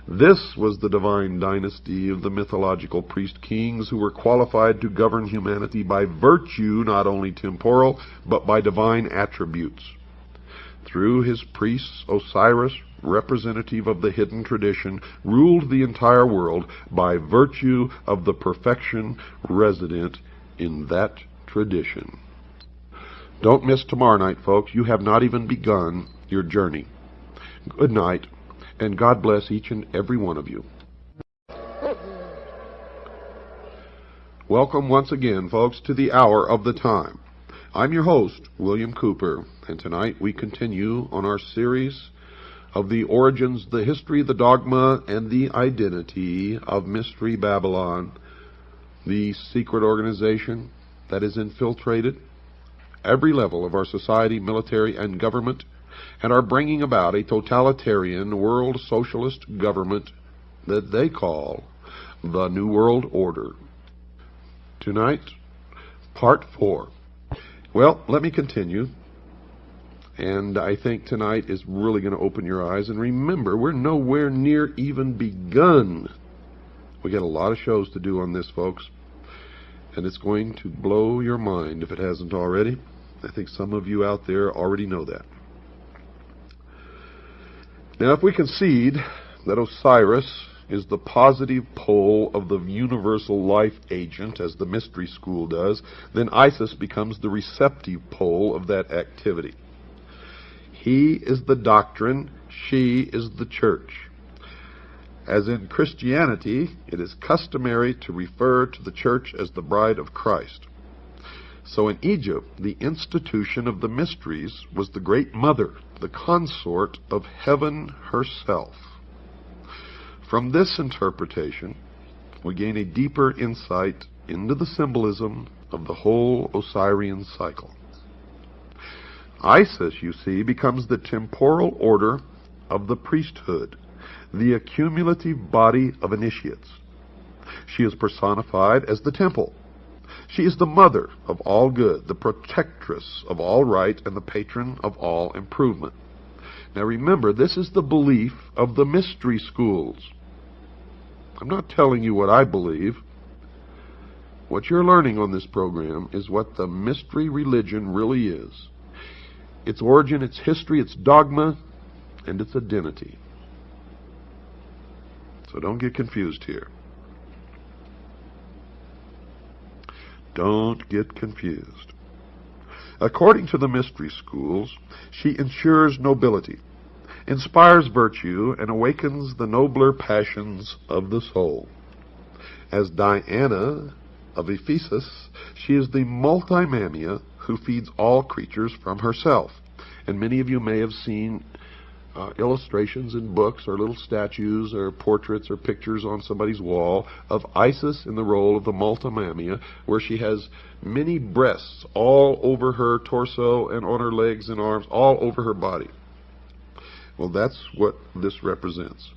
This was the divine dynasty of the mythological priest-kings who were qualified to govern humanity by virtue not only temporal, but by divine attributes. Through his priests, Osiris, representative of the hidden tradition, ruled the entire world by virtue of the perfection resident in that tradition. Don't miss tomorrow night, folks. You have not even begun your journey. Good night, and God bless each and every one of you. Welcome once again, folks, to the Hour of the Time. I'm your host, William Cooper, and tonight we continue on our series of the origins, the history, the dogma, and the identity of Mystery Babylon, the secret organization that is infiltrated every level of our society, military, and government, and are bringing about a totalitarian world socialist government that they call the New World Order. Tonight, part 4. Well, let me continue, and I think tonight is really going to open your eyes. And remember, we're nowhere near even begun. We got a lot of shows to do on this, folks, and it's going to blow your mind if it hasn't already. I think some of you out there already know that. Now, if we concede that Osiris is the positive pole of the universal life agent, as the mystery school does, then Isis becomes the receptive pole of that activity. He is the doctrine, she is the church. As in Christianity, it is customary to refer to the church as the bride of Christ. So in Egypt, the institution of the mysteries was the great mother, the consort of heaven herself. From this interpretation, we gain a deeper insight into the symbolism of the whole Osirian cycle. Isis, you see, becomes the temporal order of the priesthood, the accumulative body of initiates. She is personified as the temple. She is the mother of all good, the protectress of all right, and the patron of all improvement. Now remember, this is the belief of the mystery schools. I'm not telling you what I believe. What you're learning on this program is what the mystery religion really is. Its origin, its history, its dogma, and its identity. So don't get confused here. Don't get confused. According to the mystery schools, she ensures nobility, inspires virtue, and awakens the nobler passions of the soul. As Diana of Ephesus, she is the multimamia who feeds all creatures from herself. And many of you may have seen illustrations in books or little statues or portraits or pictures on somebody's wall of Isis in the role of the multimamia, where she has many breasts all over her torso and on her legs and arms, all over her body. Well, that's what this represents.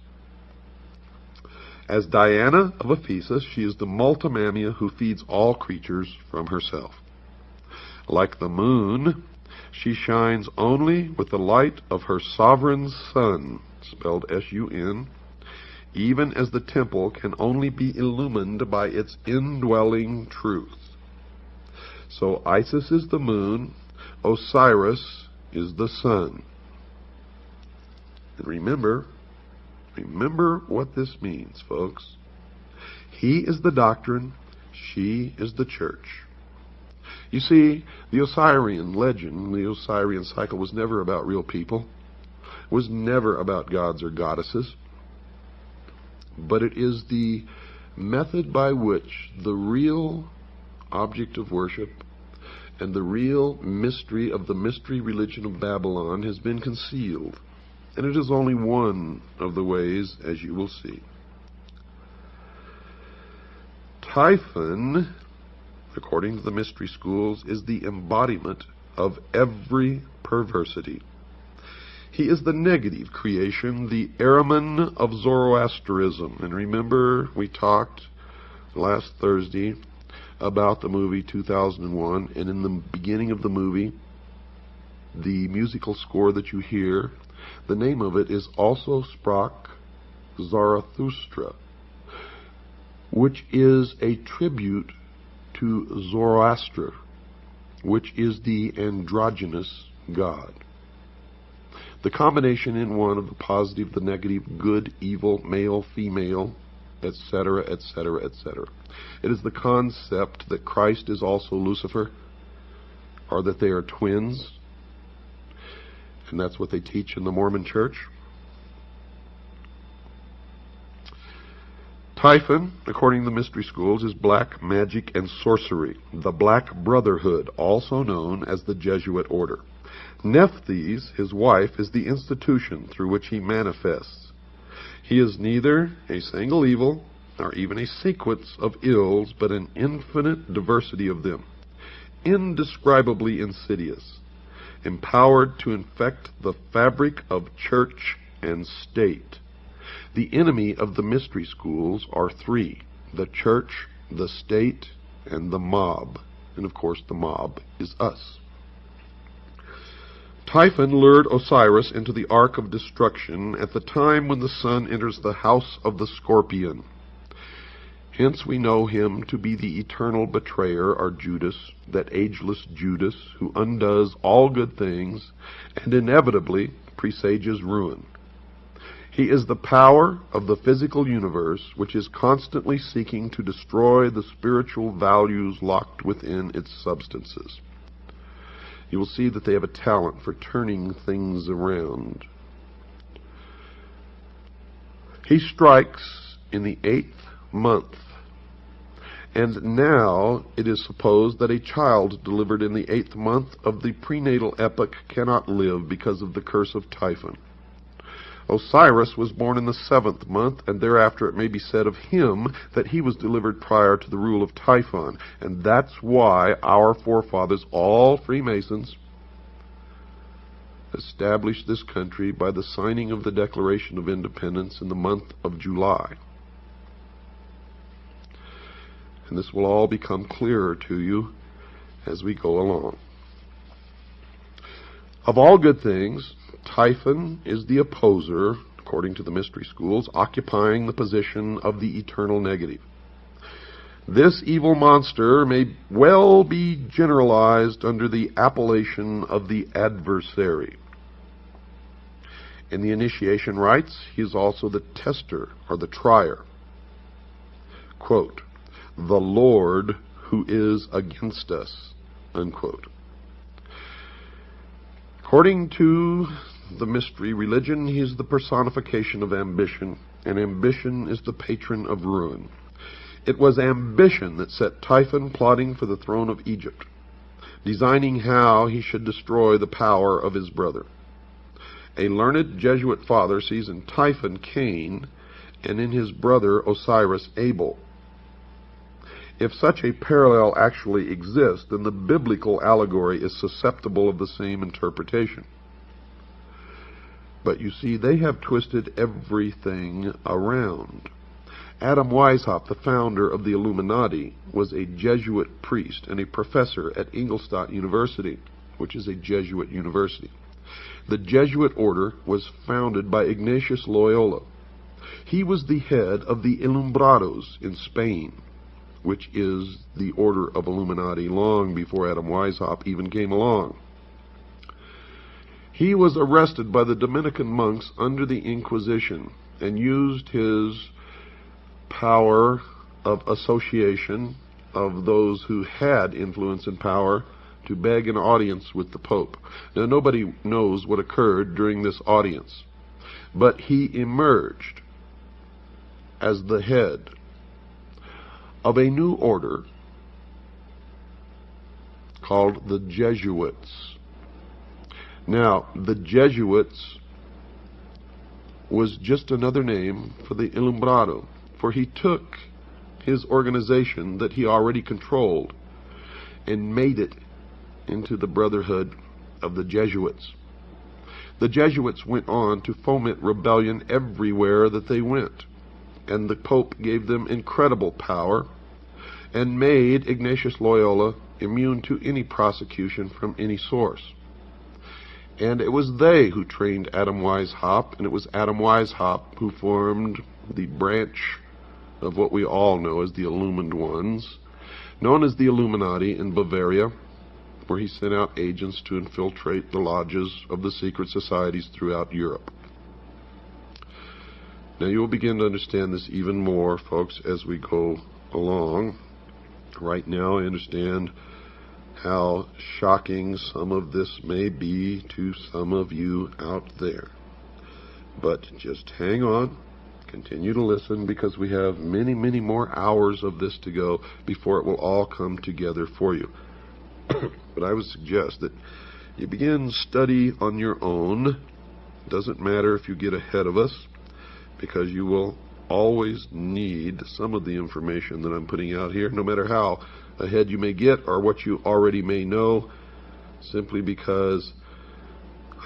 As Diana of Ephesus, she is the multimamia who feeds all creatures from herself. Like the moon, she shines only with the light of her sovereign sun, spelled S-U-N, even as the temple can only be illumined by its indwelling truth. So Isis is the moon, Osiris is the sun. And remember what this means, folks. He is the doctrine, she is the church. You see, the Osirian legend, the Osirian cycle, was never about real people. It was never about gods or goddesses. But it is the method by which the real object of worship and the real mystery of the mystery religion of Babylon has been concealed. And it is only one of the ways, as you will see. Typhon, according to the mystery schools, is the embodiment of every perversity. He is the negative creation, the Ahriman of Zoroastrianism. And remember, we talked last Thursday about the movie 2001, and in the beginning of the movie, the musical score that you hear, the name of it is Also Sprach Zarathustra, which is a tribute to Zoroaster, which is the androgynous god. The combination in one of the positive, the negative, good, evil, male, female, etc., etc., etc. It is the concept that Christ is also Lucifer, or that they are twins, and that's what they teach in the Mormon Church. Typhon, according to the mystery schools, is black magic and sorcery, the Black Brotherhood, also known as the Jesuit order. Nephthys, his wife, is the institution through which he manifests. He is neither a single evil, nor even a sequence of ills, but an infinite diversity of them, indescribably insidious, empowered to infect the fabric of church and state. The enemy of the mystery schools are three: the church, the state, and the mob. And of course the mob is us. Typhon lured Osiris into the ark of destruction at the time when the sun enters the house of the scorpion. Hence we know him to be the eternal betrayer, or Judas, that ageless Judas who undoes all good things and inevitably presages ruin. He is the power of the physical universe which is constantly seeking to destroy the spiritual values locked within its substances. You will see that they have a talent for turning things around. He strikes in the 8th month, and now it is supposed that a child delivered in the 8th month of the prenatal epoch cannot live because of the curse of Typhon. Osiris was born in the 7th month, and thereafter it may be said of him that he was delivered prior to the rule of Typhon. And that's why our forefathers, all Freemasons, established this country by the signing of the Declaration of Independence in the month of July. And this will all become clearer to you as we go along. Of all good things, Typhon is the opposer, according to the mystery schools, occupying the position of the eternal negative. This evil monster may well be generalized under the appellation of the adversary. In the initiation rites, he is also the tester, or the trier. Quote, "The Lord who is against us," unquote. According to the mystery religion, he is the personification of ambition, and ambition is the patron of ruin. It was ambition that set Typhon plotting for the throne of Egypt, designing how he should destroy the power of his brother. A learned Jesuit father sees in Typhon Cain, and in his brother Osiris Abel. If such a parallel actually exists, then the biblical allegory is susceptible of the same interpretation. But you see, they have twisted everything around. Adam Weishaupt, the founder of the Illuminati, was a Jesuit priest and a professor at Ingolstadt University, which is a Jesuit university. The Jesuit order was founded by Ignatius Loyola. He was the head of the Ilumbrados in Spain, which is the order of Illuminati long before Adam Weishaupt even came along. He was arrested by the Dominican monks under the Inquisition and used his power of association of those who had influence and power to beg an audience with the Pope. Now, nobody knows what occurred during this audience, but he emerged as the head of a new order called the Jesuits. Now, the Jesuits was just another name for the Ilumbrado, for he took his organization that he already controlled and made it into the Brotherhood of the Jesuits. The Jesuits went on to foment rebellion everywhere that they went, and the Pope gave them incredible power and made Ignatius Loyola immune to any prosecution from any source. And it was they who trained Adam Weishaupt, and it was Adam Weishaupt who formed the branch of what we all know as the Illumined Ones, known as the Illuminati in Bavaria, where he sent out agents to infiltrate the lodges of the secret societies throughout Europe. Now you will begin to understand this even more, folks, as we go along. Right now I understand how shocking some of this may be to some of you out there. But just hang on. Continue to listen, because we have many, many more hours of this to go before it will all come together for you. But I would suggest that you begin study on your own. It doesn't matter if you get ahead of us, because you will always need some of the information that I'm putting out here, no matter how ahead you may get or what you already may know, simply because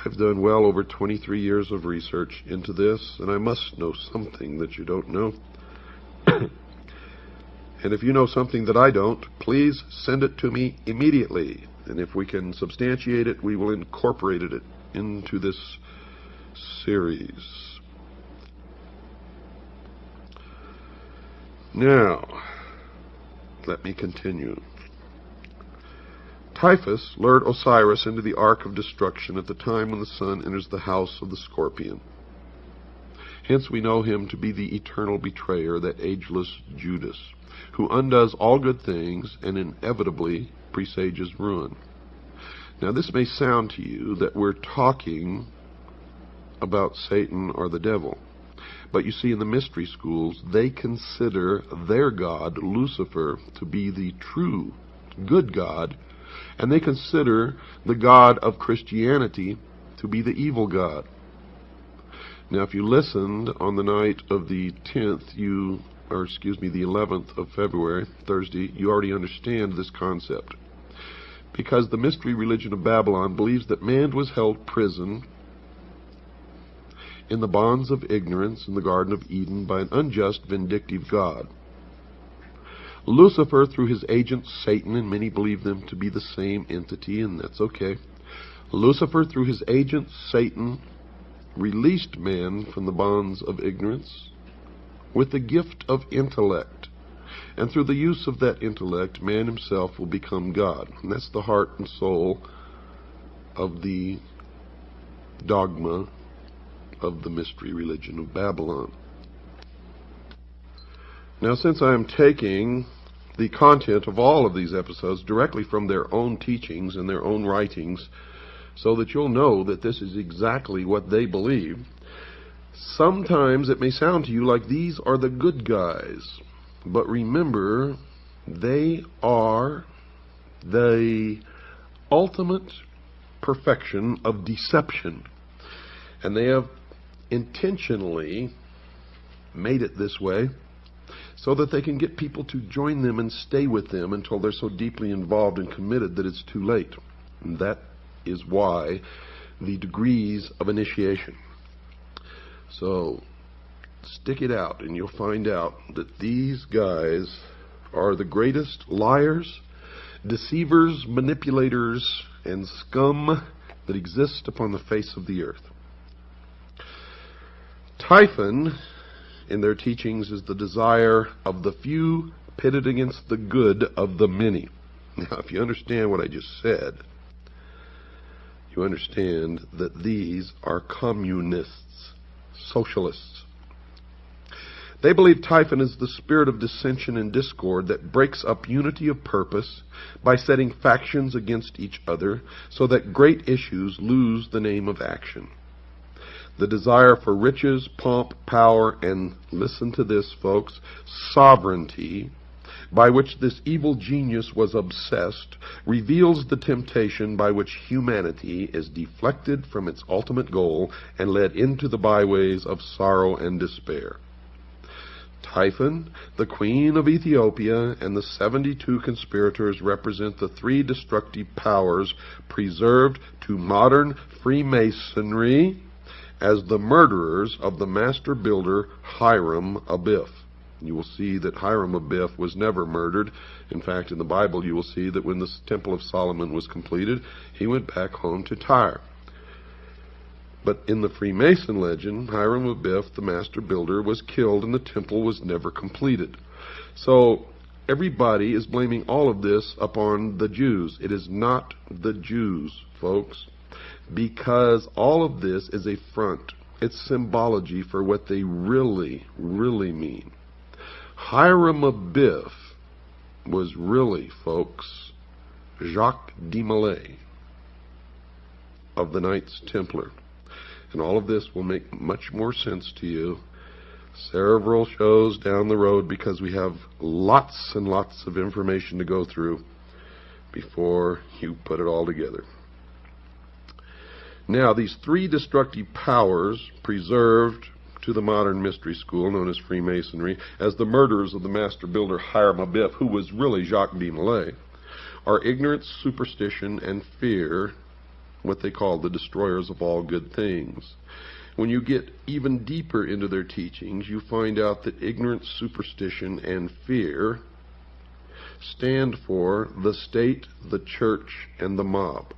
I've done well over 23 years of research into this, and I must know something that you don't know. And if you know something that I don't, please send it to me immediately. And if we can substantiate it, we will incorporate it into this series. Now, let me continue. Typhus lured Osiris into the Ark of Destruction at the time when the sun enters the house of the Scorpion. Hence we know him to be the eternal betrayer, that ageless Judas, who undoes all good things and inevitably presages ruin. Now this may sound to you that we're talking about Satan or the devil. But you see, in the mystery schools, they consider their god, Lucifer, to be the true good God, and they consider the God of Christianity to be the evil God. Now, if you listened on the night of the 10th, the 11th of February, Thursday, you already understand this concept. Because the mystery religion of Babylon believes that man was held prison in the bonds of ignorance in the Garden of Eden by an unjust, vindictive God. Lucifer, through his agent Satan, and many believe them to be the same entity, and that's okay. Lucifer, through his agent Satan, released man from the bonds of ignorance with the gift of intellect. And through the use of that intellect, man himself will become God. And that's the heart and soul of the dogma of the mystery religion of Babylon. Now, since I am taking the content of all of these episodes directly from their own teachings and their own writings, so that you'll know that this is exactly what they believe, sometimes it may sound to you like these are the good guys. But remember, they are the ultimate perfection of deception. And they have intentionally made it this way so that they can get people to join them and stay with them until they're so deeply involved and committed that it's too late. And that is why the degrees of initiation. So stick it out and you'll find out that these guys are the greatest liars, deceivers, manipulators, and scum that exist upon the face of the earth. Typhon in their teachings is the desire of the few pitted against the good of the many. Now, if you understand what I just said, you understand that these are communists, socialists. They believe Typhon is the spirit of dissension and discord that breaks up unity of purpose by setting factions against each other so that great issues lose the name of action. The desire for riches, pomp, power, and, listen to this, folks, sovereignty, by which this evil genius was obsessed, reveals the temptation by which humanity is deflected from its ultimate goal and led into the byways of sorrow and despair. Typhon, the queen of Ethiopia, and the 72 conspirators represent the three destructive powers preserved to modern Freemasonry as the murderers of the master builder Hiram Abiff. You will see that Hiram Abiff was never murdered. In fact, in the Bible you will see that when the Temple of Solomon was completed, he went back home to Tyre. But in the Freemason legend, Hiram Abiff, the master builder, was killed and the temple was never completed. So everybody is blaming all of this upon the Jews. It is not the Jews, folks, because all of this is a front. It's symbology for what they really, really mean. Hiram Abiff was really, folks, Jacques de Molay of the Knights Templar. And all of this will make much more sense to you several shows down the road, because we have lots and lots of information to go through before you put it all together. Now, these three destructive powers preserved to the modern mystery school known as Freemasonry as the murderers of the master builder Hiram Abiff, who was really Jacques de Molay, are ignorance, superstition, and fear, what they call the destroyers of all good things. When you get even deeper into their teachings, you find out that ignorance, superstition, and fear stand for the state, the church, and the mob.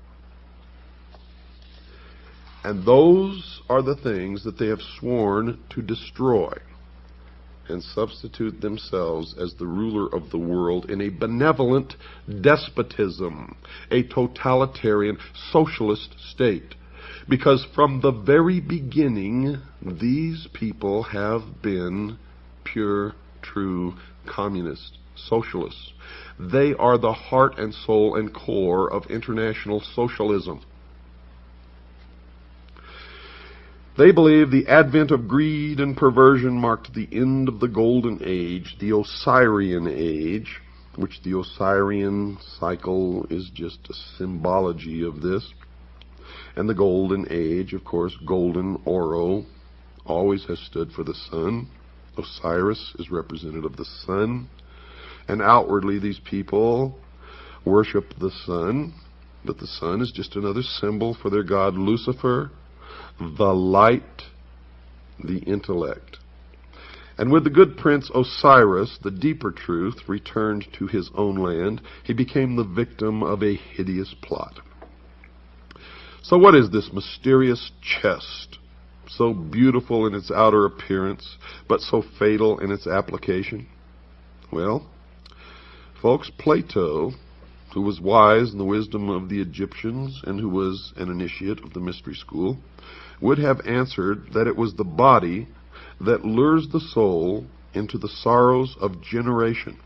And those are the things that they have sworn to destroy and substitute themselves as the ruler of the world in a benevolent despotism, a totalitarian socialist state. Because from the very beginning, these people have been pure, true communist socialists. They are the heart and soul and core of international socialism. They believe the advent of greed and perversion marked the end of the Golden Age, the Osirian Age, which the Osirian cycle is just a symbology of this. And the Golden Age, of course, golden, oro, always has stood for the sun. Osiris is representative of the sun. And outwardly these people worship the sun, but the sun is just another symbol for their god Lucifer, the light, the intellect. And with the good prince Osiris, the deeper truth returned to his own land. He became the victim of a hideous plot. So what is this mysterious chest, so beautiful in its outer appearance, but so fatal in its application? Well, folks, Plato, who was wise in the wisdom of the Egyptians and who was an initiate of the mystery school, would have answered that it was the body that lures the soul into the sorrows of generation.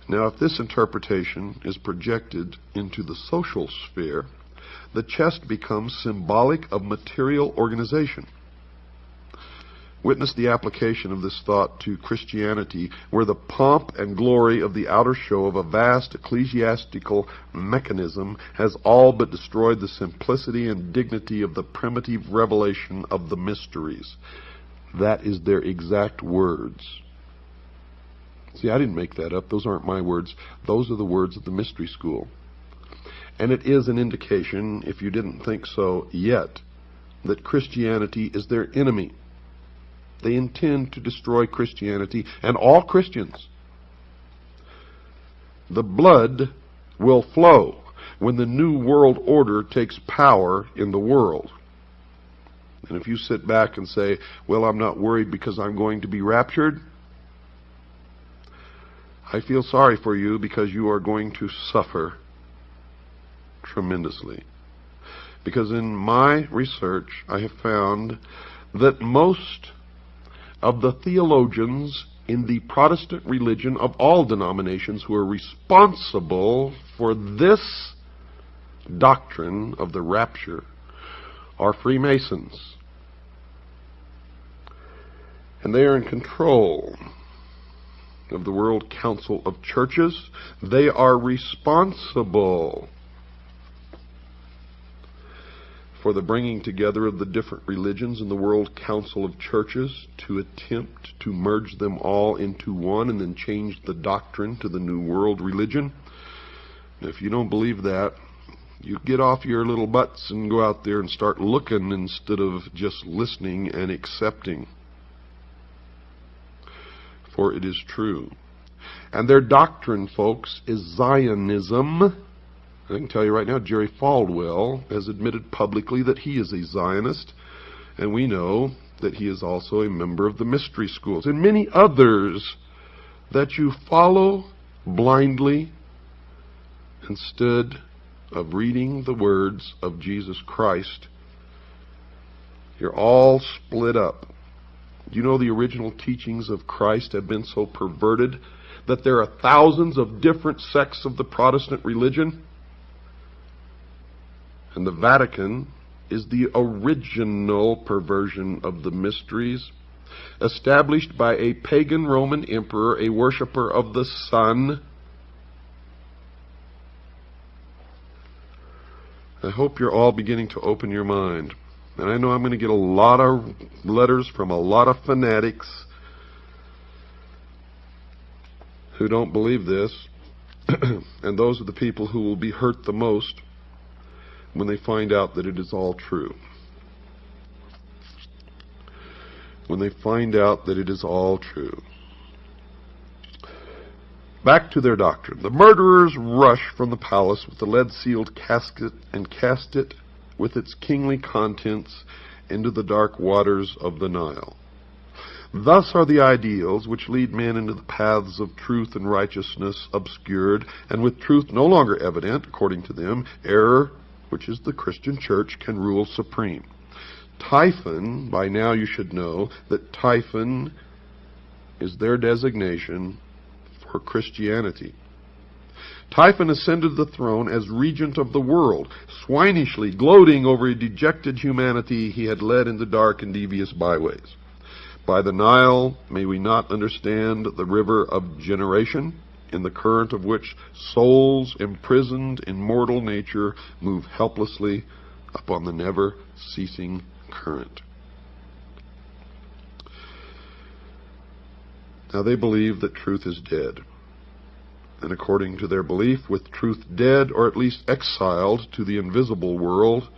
Now, if this interpretation is projected into the social sphere, the chest becomes symbolic of material organization. Witness the application of this thought to Christianity, where the pomp and glory of the outer show of a vast ecclesiastical mechanism has all but destroyed the simplicity and dignity of the primitive revelation of the mysteries. That is their exact words. See, I didn't make that up. Those aren't my words. Those are the words of the mystery school. And it is an indication, if you didn't think so yet, that Christianity is their enemy. They intend to destroy Christianity and all Christians. The blood will flow when the new world order takes power in the world. And if you sit back and say, well, I'm not worried because I'm going to be raptured, I feel sorry for you, because you are going to suffer tremendously. Because in my research, I have found that most of the theologians in the Protestant religion of all denominations who are responsible for this doctrine of the rapture are Freemasons. And they are in control of the World Council of Churches. They are responsible for the bringing together of the different religions in the World Council of Churches to attempt to merge them all into one and then change the doctrine to the New World Religion. And if you don't believe that, you get off your little butts and go out there and start looking instead of just listening and accepting. For it is true. And their doctrine, folks, is Zionism. I can tell you right now, Jerry Falwell has admitted publicly that he is a Zionist, and we know that he is also a member of the mystery schools, and many others that you follow blindly instead of reading the words of Jesus Christ. You're all split up. You know, the original teachings of Christ have been so perverted that there are thousands of different sects of the Protestant religion. And the Vatican is the original perversion of the mysteries, established by a pagan Roman emperor, a worshiper of the sun. I hope you're all beginning to open your mind. And I know I'm going to get a lot of letters from a lot of fanatics who don't believe this. And those are the people who will be hurt the most when they find out that it is all true. When they find out that it is all true. Back to their doctrine. The murderers rush from the palace with the lead-sealed casket and cast it with its kingly contents into the dark waters of the Nile. Thus are the ideals which lead men into the paths of truth and righteousness obscured, and with truth no longer evident, according to them, error, which is the Christian church, can rule supreme. Typhon, by now you should know that Typhon is their designation for Christianity. Typhon ascended the throne as regent of the world, swinishly gloating over a dejected humanity he had led into dark and devious byways. By the Nile, may we not understand the river of generation, in the current of which souls imprisoned in mortal nature move helplessly upon the never-ceasing current. Now they believe that truth is dead. And according to their belief, with truth dead, or at least exiled to the invisible world,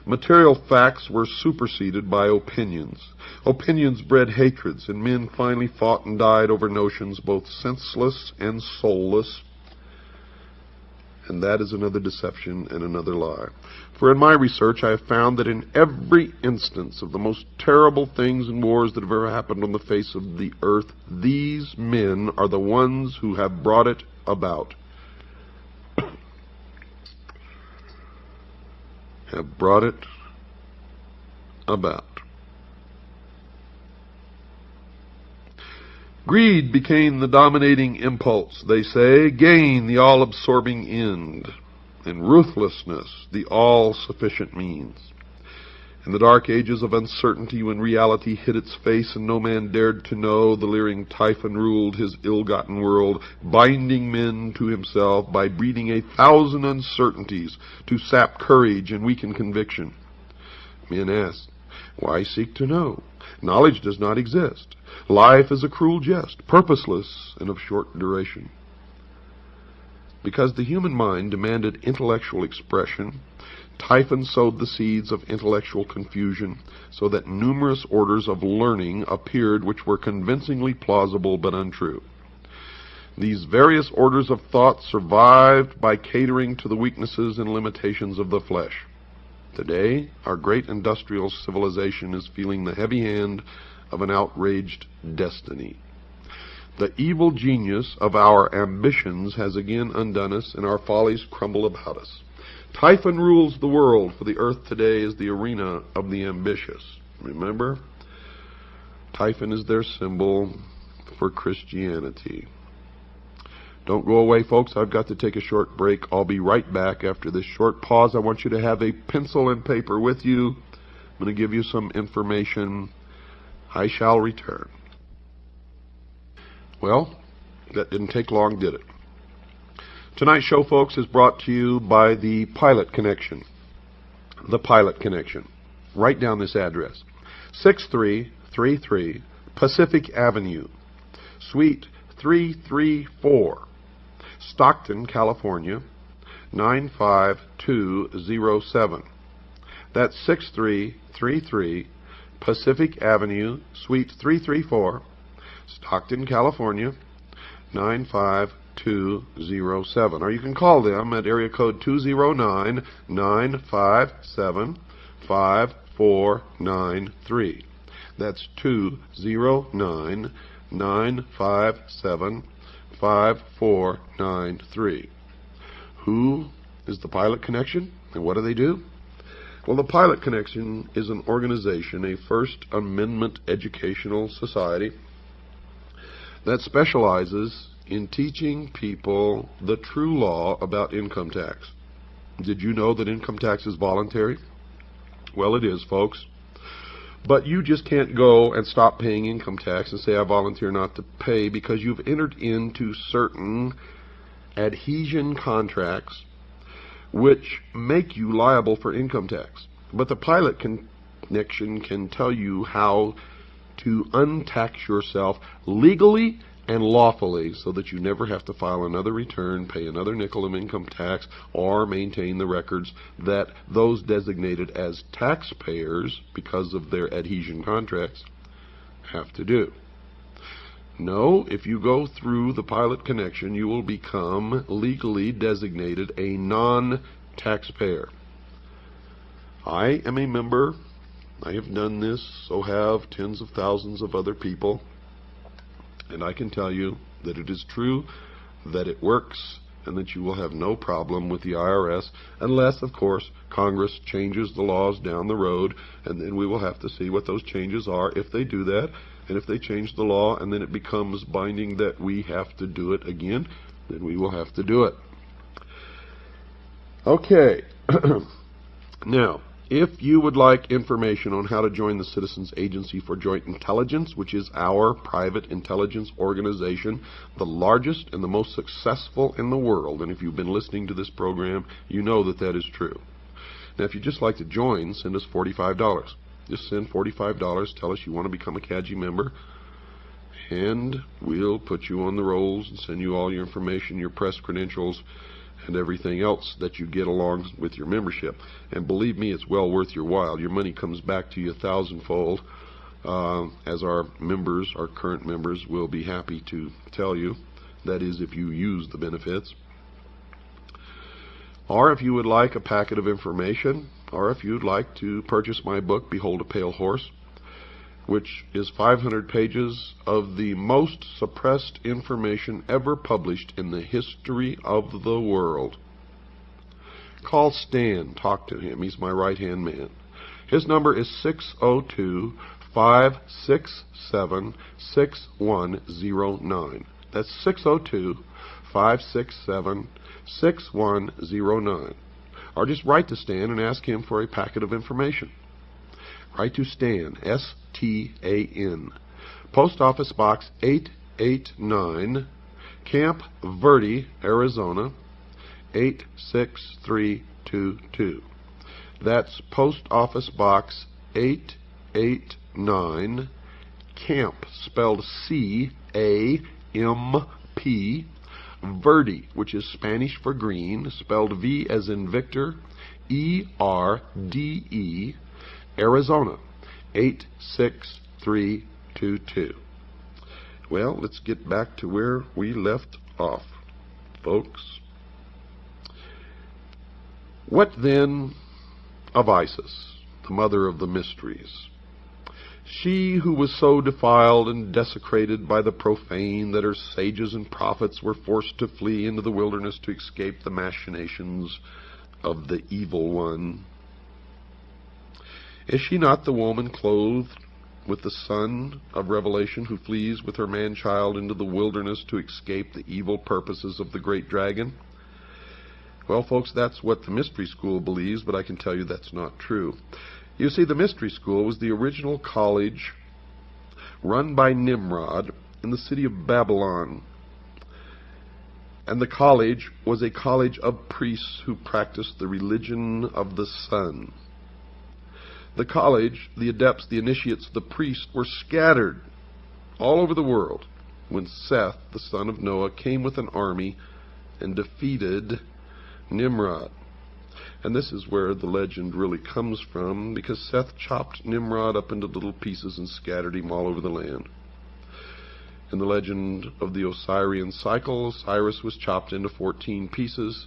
material facts were superseded by opinions. Opinions bred hatreds, and men finally fought and died over notions both senseless and soulless. And that is another deception and another lie. For in my research I have found that in every instance of the most terrible things and wars that have ever happened on the face of the earth, these men are the ones who have brought it about. Have brought it about. Greed became the dominating impulse, they say, gain the all-absorbing end, and ruthlessness the all-sufficient means. In the dark ages of uncertainty, when reality hid its face and no man dared to know, the leering Typhon ruled his ill-gotten world, binding men to himself by breeding 1,000 uncertainties to sap courage and weaken conviction. Men ask, why seek to know? Knowledge does not exist. Life is a cruel jest, purposeless and of short duration. Because the human mind demanded intellectual expression, Typhon sowed the seeds of intellectual confusion, so that numerous orders of learning appeared which were convincingly plausible but untrue. These various orders of thought survived by catering to the weaknesses and limitations of the flesh. Today, our great industrial civilization is feeling the heavy hand of an outraged destiny. The evil genius of our ambitions has again undone us, and our follies crumble about us. Typhon rules the world, for the earth today is the arena of the ambitious. Remember? Typhon is their symbol for Christianity. Don't go away, folks. I've got to take a short break. I'll be right back after this short pause. I want you to have a pencil and paper with you. I'm going to give you some information. I shall return. Well, that didn't take long, did it? Tonight's show, folks, is brought to you by the Pilot Connection. The Pilot Connection. Write down this address. 6333 Pacific Avenue, Suite 334, Stockton, California, 95207. That's 6333 Pacific Avenue, Suite 334, Stockton, California, 95207. Or you can call them at area code 209-957-5493. That's 209-957-5493. Who is the Pilot Connection, and what do they do? Well, the Pilot Connection is an organization, a First Amendment educational society that specializes in teaching people the true law about income tax. Did you know that income tax is voluntary? Well, it is, folks. But you just can't go and stop paying income tax and say, I volunteer not to pay, because you've entered into certain adhesion contracts which make you liable for income tax. But the Pilot Connection can tell you how to untax yourself legally and lawfully, so that you never have to file another return, pay another nickel of income tax, or maintain the records that those designated as taxpayers because of their adhesion contracts have to do. No, if you go through the Pilot Connection, you will become legally designated a non-taxpayer. I am a member. I have done this, so have tens of thousands of other people. And I can tell you that it is true, that it works, and that you will have no problem with the IRS, unless, of course, Congress changes the laws down the road, and then we will have to see what those changes are if they do that. And if they change the law and then it becomes binding that we have to do it again, then we will have to do it. Okay. Now, if you would like information on how to join the Citizens Agency for Joint Intelligence, which is our private intelligence organization, the largest and the most successful in the world, and if you've been listening to this program, you know that that is true. Now, if you'd just like to join, send us $45. Just send $45. Tell us you want to become a CAGI member, and we'll put you on the rolls and send you all your information, your press credentials, and everything else that you get along with your membership. And believe me, it's well worth your while. Your money comes back to you 1,000-fold, as our members, our current members, will be happy to tell you. That is, if you use the benefits. Or if you would like a packet of information, or if you'd like to purchase my book, Behold a Pale Horse, which is 500 pages of the most suppressed information ever published in the history of the world. Call Stan. Talk to him. He's my right-hand man. His number is 602-567-6109. That's 602-567-6109. Or just write to Stan and ask him for a packet of information. Write to Stan, S-T-A-N. Post Office Box 889, Camp Verde, Arizona, 86322. That's Post Office Box 889, Camp, spelled C-A-M-P, Verde, which is Spanish for green, spelled V as in Victor, E-R-D-E, Arizona, 86322. Well, let's get back to where we left off, folks. What then of Isis, the mother of the mysteries. She who was so defiled and desecrated by the profane that her sages and prophets were forced to flee into the wilderness to escape the machinations of the evil one. Is she not the woman clothed with the son of Revelation who flees with her man-child into the wilderness to escape the evil purposes of the great dragon? Well, folks, that's what the mystery school believes, but I can tell you that's not true. You see, the mystery school was the original college run by Nimrod in the city of Babylon. And the college was a college of priests who practiced the religion of the sun. The college, the adepts, the initiates, the priests were scattered all over the world when Seth, the son of Noah, came with an army and defeated Nimrod. And this is where the legend really comes from, because Seth chopped Nimrod up into little pieces and scattered him all over the land. In the legend of the Osirian cycle, Osiris was chopped into 14 pieces.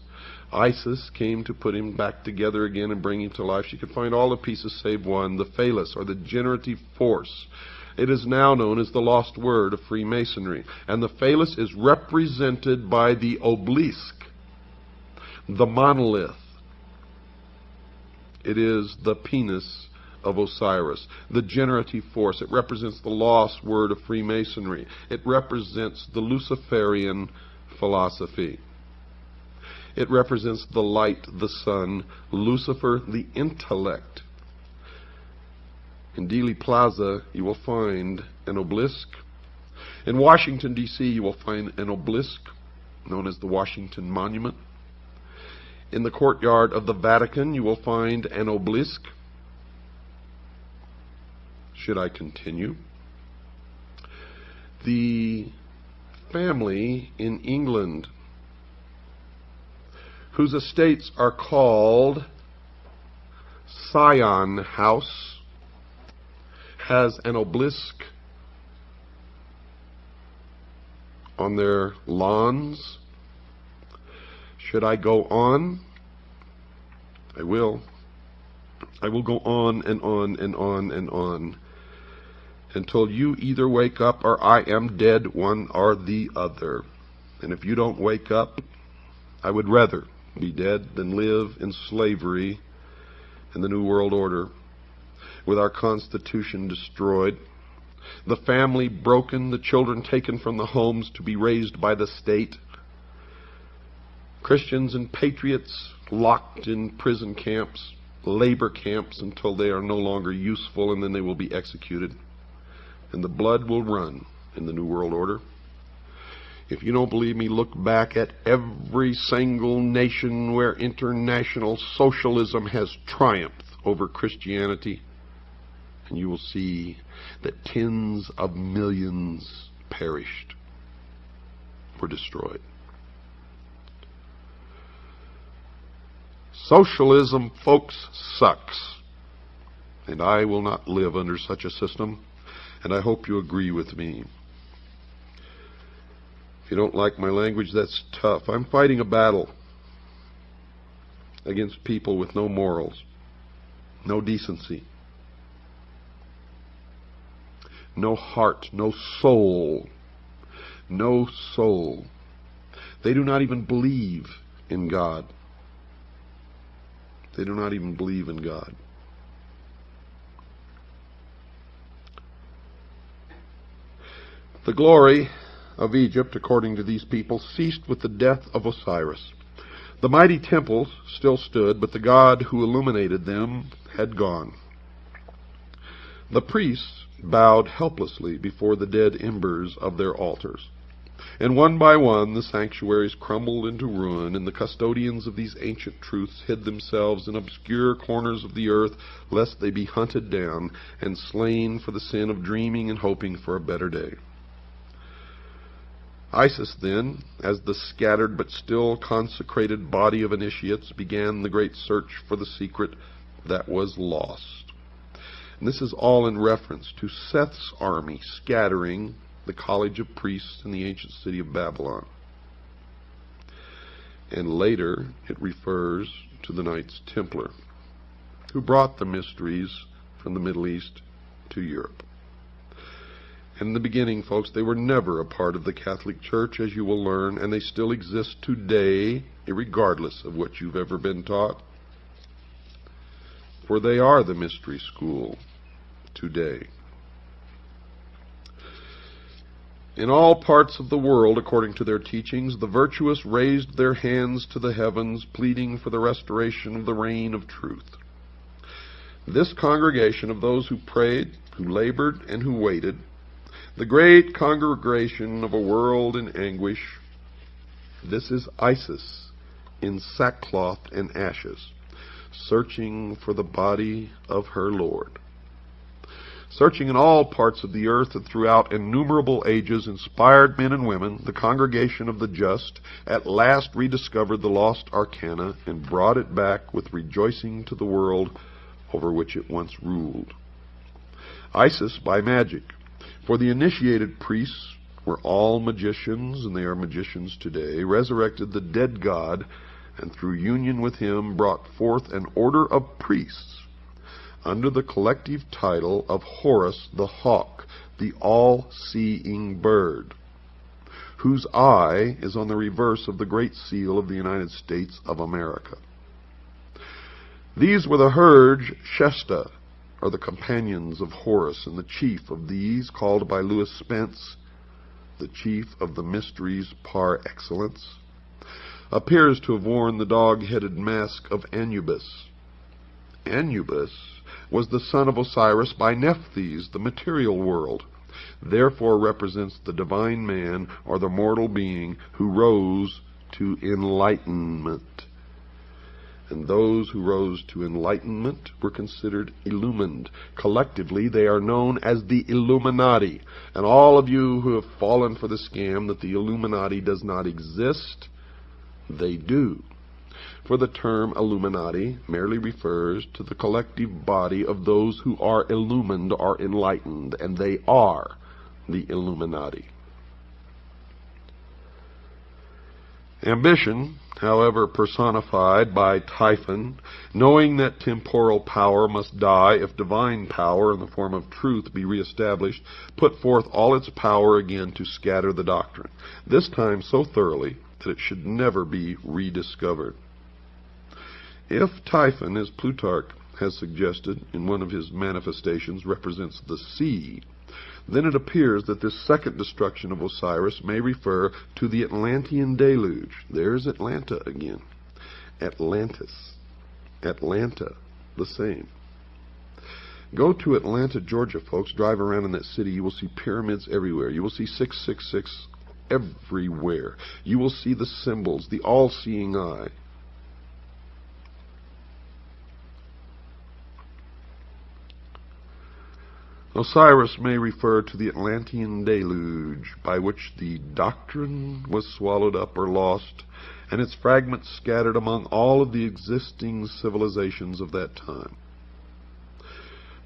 Isis came to put him back together again and bring him to life. She could find all the pieces save one, the phallus, or the generative force. It is now known as the lost word of Freemasonry. And the phallus is represented by the obelisk, the monolith. It is the penis of Osiris, the generative force. It represents the lost word of Freemasonry. It represents the Luciferian philosophy. It represents the light, the sun, Lucifer, the intellect. In Dealey Plaza, you will find an obelisk. In Washington, D.C., you will find an obelisk known as the Washington Monument. In the courtyard of the Vatican, you will find an obelisk. Should I continue? The family in England, whose estates are called Sion House, has an obelisk on their lawns. Should I go on? I will. I will go on and on and on and on until you either wake up or I am dead, one or the other. And if you don't wake up, I would rather be dead than live in slavery in the New World Order, with our Constitution destroyed, the family broken, the children taken from the homes to be raised by the state, Christians and patriots locked in prison camps, labor camps, until they are no longer useful, and then they will be executed. And the blood will run in the New World Order. If you don't believe me, look back at every single nation where international socialism has triumphed over Christianity, and you will see that tens of millions perished, were destroyed. Socialism, folks, sucks. And I will not live under such a system, and I hope you agree with me. If you don't like my language, that's tough. I'm fighting a battle against people with no morals, no decency, no heart, no soul. No soul. They do not even believe in God. They do not even believe in God. The glory of Egypt, according to these people, ceased with the death of Osiris. The mighty temples still stood, but the God who illuminated them had gone. The priests bowed helplessly before the dead embers of their altars. And one by one the sanctuaries crumbled into ruin, and the custodians of these ancient truths hid themselves in obscure corners of the earth, lest they be hunted down and slain for the sin of dreaming and hoping for a better day. Isis then, as the scattered but still consecrated body of initiates, began the great search for the secret that was lost. And this is all in reference to Seth's army scattering the college of priests in the ancient city of Babylon. And later it refers to the Knights Templar. who brought the mysteries from the Middle East to Europe. In the beginning, folks, they were never a part of the Catholic Church, as you will learn, and they still exist today, regardless of what you've ever been taught. For they are the mystery school today. In all parts of the world, according to their teachings, the virtuous raised their hands to the heavens, pleading for the restoration of the reign of truth. This congregation of those who prayed, who labored, and who waited, the great congregation of a world in anguish, this is Isis in sackcloth and ashes, searching for the body of her Lord. Searching in all parts of the earth and throughout innumerable ages, inspired men and women, the congregation of the just, at last rediscovered the lost arcana and brought it back with rejoicing to the world over which it once ruled. Isis by magic. For the initiated priests were all magicians, and they are magicians today, resurrected the dead God, and through union with him brought forth an order of priests under the collective title of Horus the Hawk, the all-seeing bird, whose eye is on the reverse of the great seal of the United States of America. These were the Hurge Shesta, or the companions of Horus, and the chief of these, called by Lewis Spence the chief of the mysteries par excellence, appears to have worn the dog-headed mask of Anubis. Anubis was the son of Osiris by Nephthys, the material world, therefore represents the divine man, or the mortal being, who rose to enlightenment. And those who rose to enlightenment were considered illumined. Collectively, they are known as the Illuminati. And all of you who have fallen for the scam that the Illuminati does not exist, they do. For the term Illuminati merely refers to the collective body of those who are illumined or enlightened, and they are the Illuminati. Ambition, however, personified by Typhon, knowing that temporal power must die if divine power in the form of truth be reestablished, put forth all its power again to scatter the doctrine, this time so thoroughly that it should never be rediscovered. If Typhon, as Plutarch has suggested in one of his manifestations, represents the sea, then it appears that this second destruction of Osiris may refer to the Atlantean deluge. There's Atlanta again. Atlantis. Atlanta, the same. Go to Atlanta, Georgia, folks. Drive around in that city. You will see pyramids everywhere. You will see 666 everywhere. You will see the symbols, the all-seeing eye. Osiris may refer to the Atlantean deluge, by which the doctrine was swallowed up or lost, and its fragments scattered among all of the existing civilizations of that time.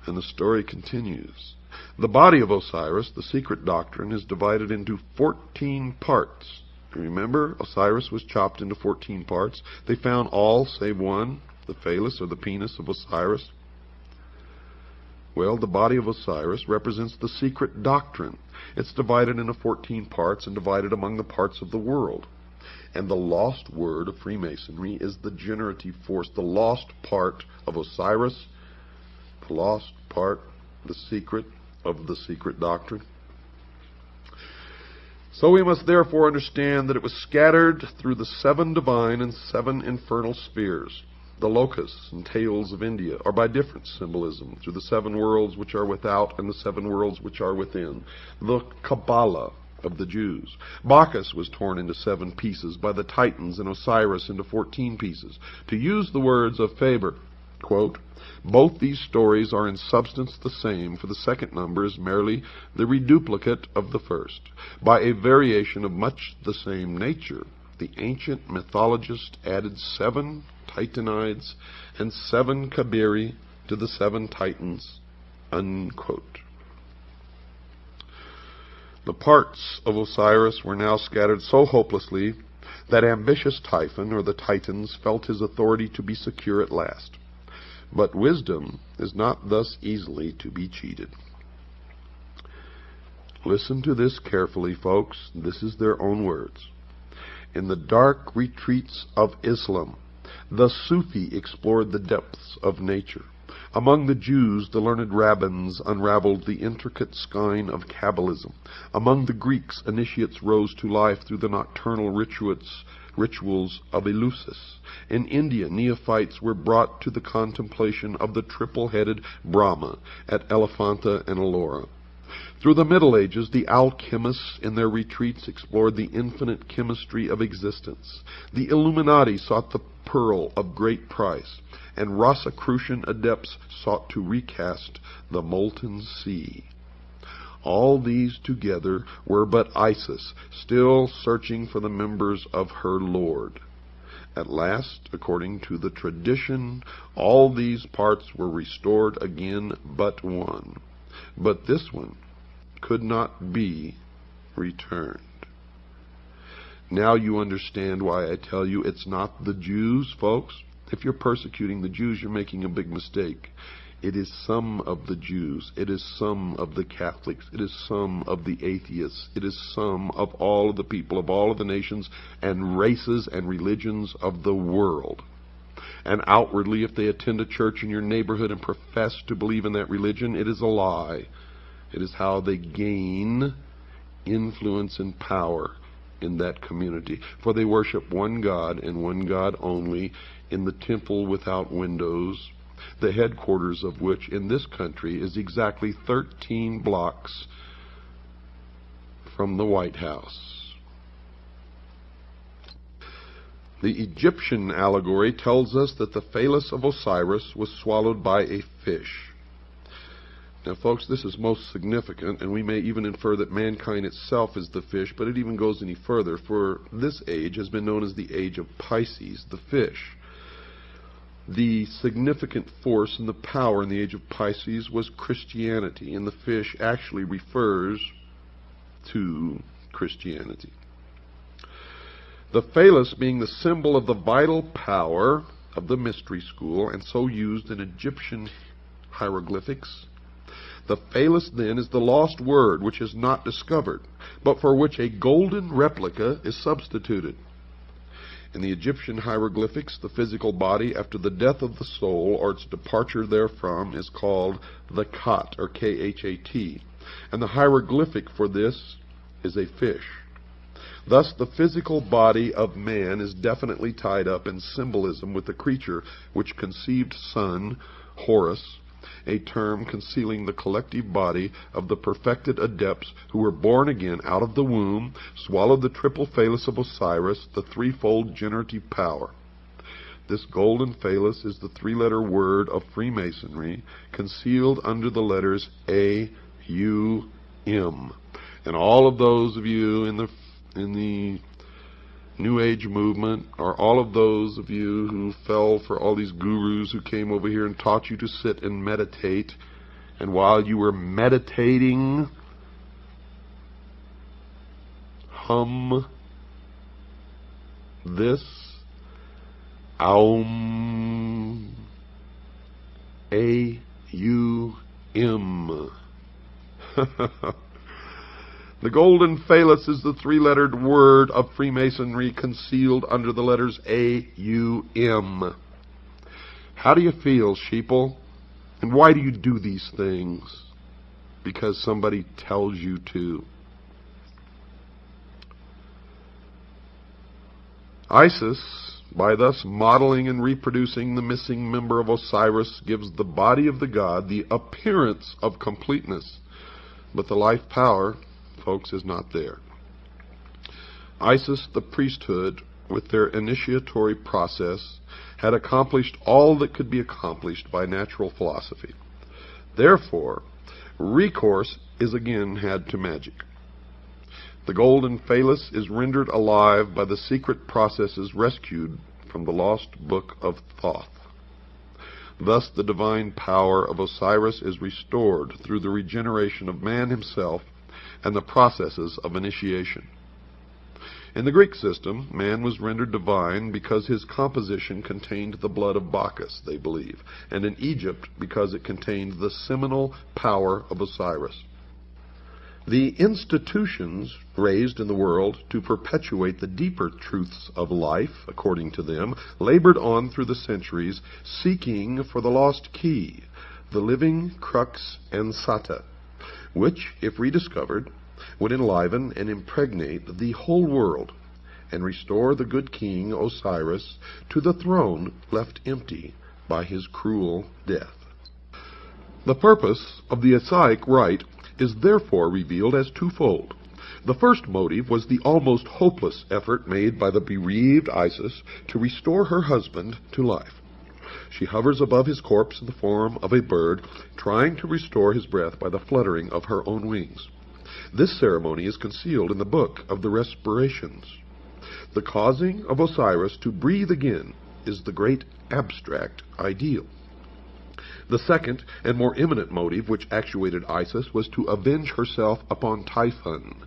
And the story continues. The body of Osiris, the secret doctrine, is divided into 14 parts. Remember, Osiris was chopped into 14 parts. They found all save one, the phallus or the penis of Osiris. Well, the body of Osiris represents the secret doctrine. It's divided into 14 parts and divided among the parts of the world. And the lost word of Freemasonry is the generative force, the lost part of Osiris, the lost part, the secret of the secret doctrine. So we must therefore understand that it was scattered through the 7 divine and 7 infernal spheres. The locusts and tails of India are by different symbolism through the 7 worlds which are without and the 7 worlds which are within. The Kabbalah of the Jews. Bacchus was torn into 7 pieces by the Titans, and Osiris into 14 pieces. To use the words of Faber, quote, both these stories are in substance the same, for the second number is merely the reduplicate of the first. By a variation of much the same nature, the ancient mythologist added 7 Titanides and 7 Kabiri to the 7 Titans, unquote. The parts of Osiris were now scattered so hopelessly that ambitious Typhon, or the Titans, felt his authority to be secure at last. But wisdom is not thus easily to be cheated. Listen to this carefully, folks. This is their own words. In the dark retreats of Islam, the Sufi explored the depths of nature. Among the Jews, the learned rabbins unraveled the intricate skein of Kabbalism. Among the Greeks, initiates rose to life through the nocturnal rituals of Eleusis. In India, neophytes were brought to the contemplation of the triple-headed Brahma at Elephanta and Ellora. Through the Middle Ages, the alchemists in their retreats explored the infinite chemistry of existence. The Illuminati sought the pearl of great price, and Rosicrucian adepts sought to recast the molten sea. All these together were but Isis, still searching for the members of her Lord. At last, according to the tradition, all these parts were restored again but one. But this one could not be returned. Now you understand why I tell you it's not the Jews, folks. If you're persecuting the Jews, you're making a big mistake. It is some of the Jews. It is some of the Catholics. It is some of the atheists. It is some of all of the people of all of the nations and races and religions of the world. And outwardly, if they attend a church in your neighborhood and profess to believe in that religion, it is a lie. It is how they gain influence and power in that community. For they worship one God and one God only in the temple without windows, the headquarters of which in this country is exactly 13 blocks from the White House. The Egyptian allegory tells us that the phallus of Osiris was swallowed by a fish. Now, folks, this is most significant, and we may even infer that mankind itself is the fish, but it even goes any further, for this age has been known as the age of Pisces, the fish. The significant force and the power in the age of Pisces was Christianity, and the fish actually refers to Christianity. The phallus being the symbol of the vital power of the mystery school, and so used in Egyptian hieroglyphics. The phallus, then, is the lost word which is not discovered, but for which a golden replica is substituted. In the Egyptian hieroglyphics, the physical body, after the death of the soul or its departure therefrom, is called the Khat, or K-H-A-T, and the hieroglyphic for this is a fish. Thus, the physical body of man is definitely tied up in symbolism with the creature which conceived Sun, Horus, a term concealing the collective body of the perfected adepts who were born again out of the womb, swallowed the triple phallus of Osiris, the threefold generative power. This golden phallus is the three-letter word of Freemasonry, concealed under the letters A-U-M. And all of those of you in the New Age movement, or all of those of you who fell for all these gurus who came over here and taught you to sit and meditate, and while you were meditating, hum this Aum, A-U-M. The golden phallus is the three-lettered word of Freemasonry concealed under the letters A-U-M. How do you feel, sheeple? And why do you do these things? Because somebody tells you to. Isis, by thus modeling and reproducing the missing member of Osiris, gives the body of the god the appearance of completeness, but the life power, folks, is not there. Isis, the priesthood, with their initiatory process, had accomplished all that could be accomplished by natural philosophy. Therefore, recourse is again had to magic. The golden phallus is rendered alive by the secret processes rescued from the lost book of Thoth. Thus the divine power of Osiris is restored through the regeneration of man himself and the processes of initiation. In the Greek system, man was rendered divine because his composition contained the blood of Bacchus, they believe, and in Egypt because it contained the seminal power of Osiris. The institutions raised in the world to perpetuate the deeper truths of life, according to them, labored on through the centuries, seeking for the lost key, the living crux ansata, which, if rediscovered, would enliven and impregnate the whole world, and restore the good king Osiris to the throne left empty by his cruel death. The purpose of the Osiric rite is therefore revealed as twofold. The first motive was the almost hopeless effort made by the bereaved Isis to restore her husband to life. She hovers above his corpse in the form of a bird, trying to restore his breath by the fluttering of her own wings. This ceremony is concealed in the Book of the Respirations. The causing of Osiris to breathe again is the great abstract ideal. The second and more imminent motive which actuated Isis was to avenge herself upon Typhon,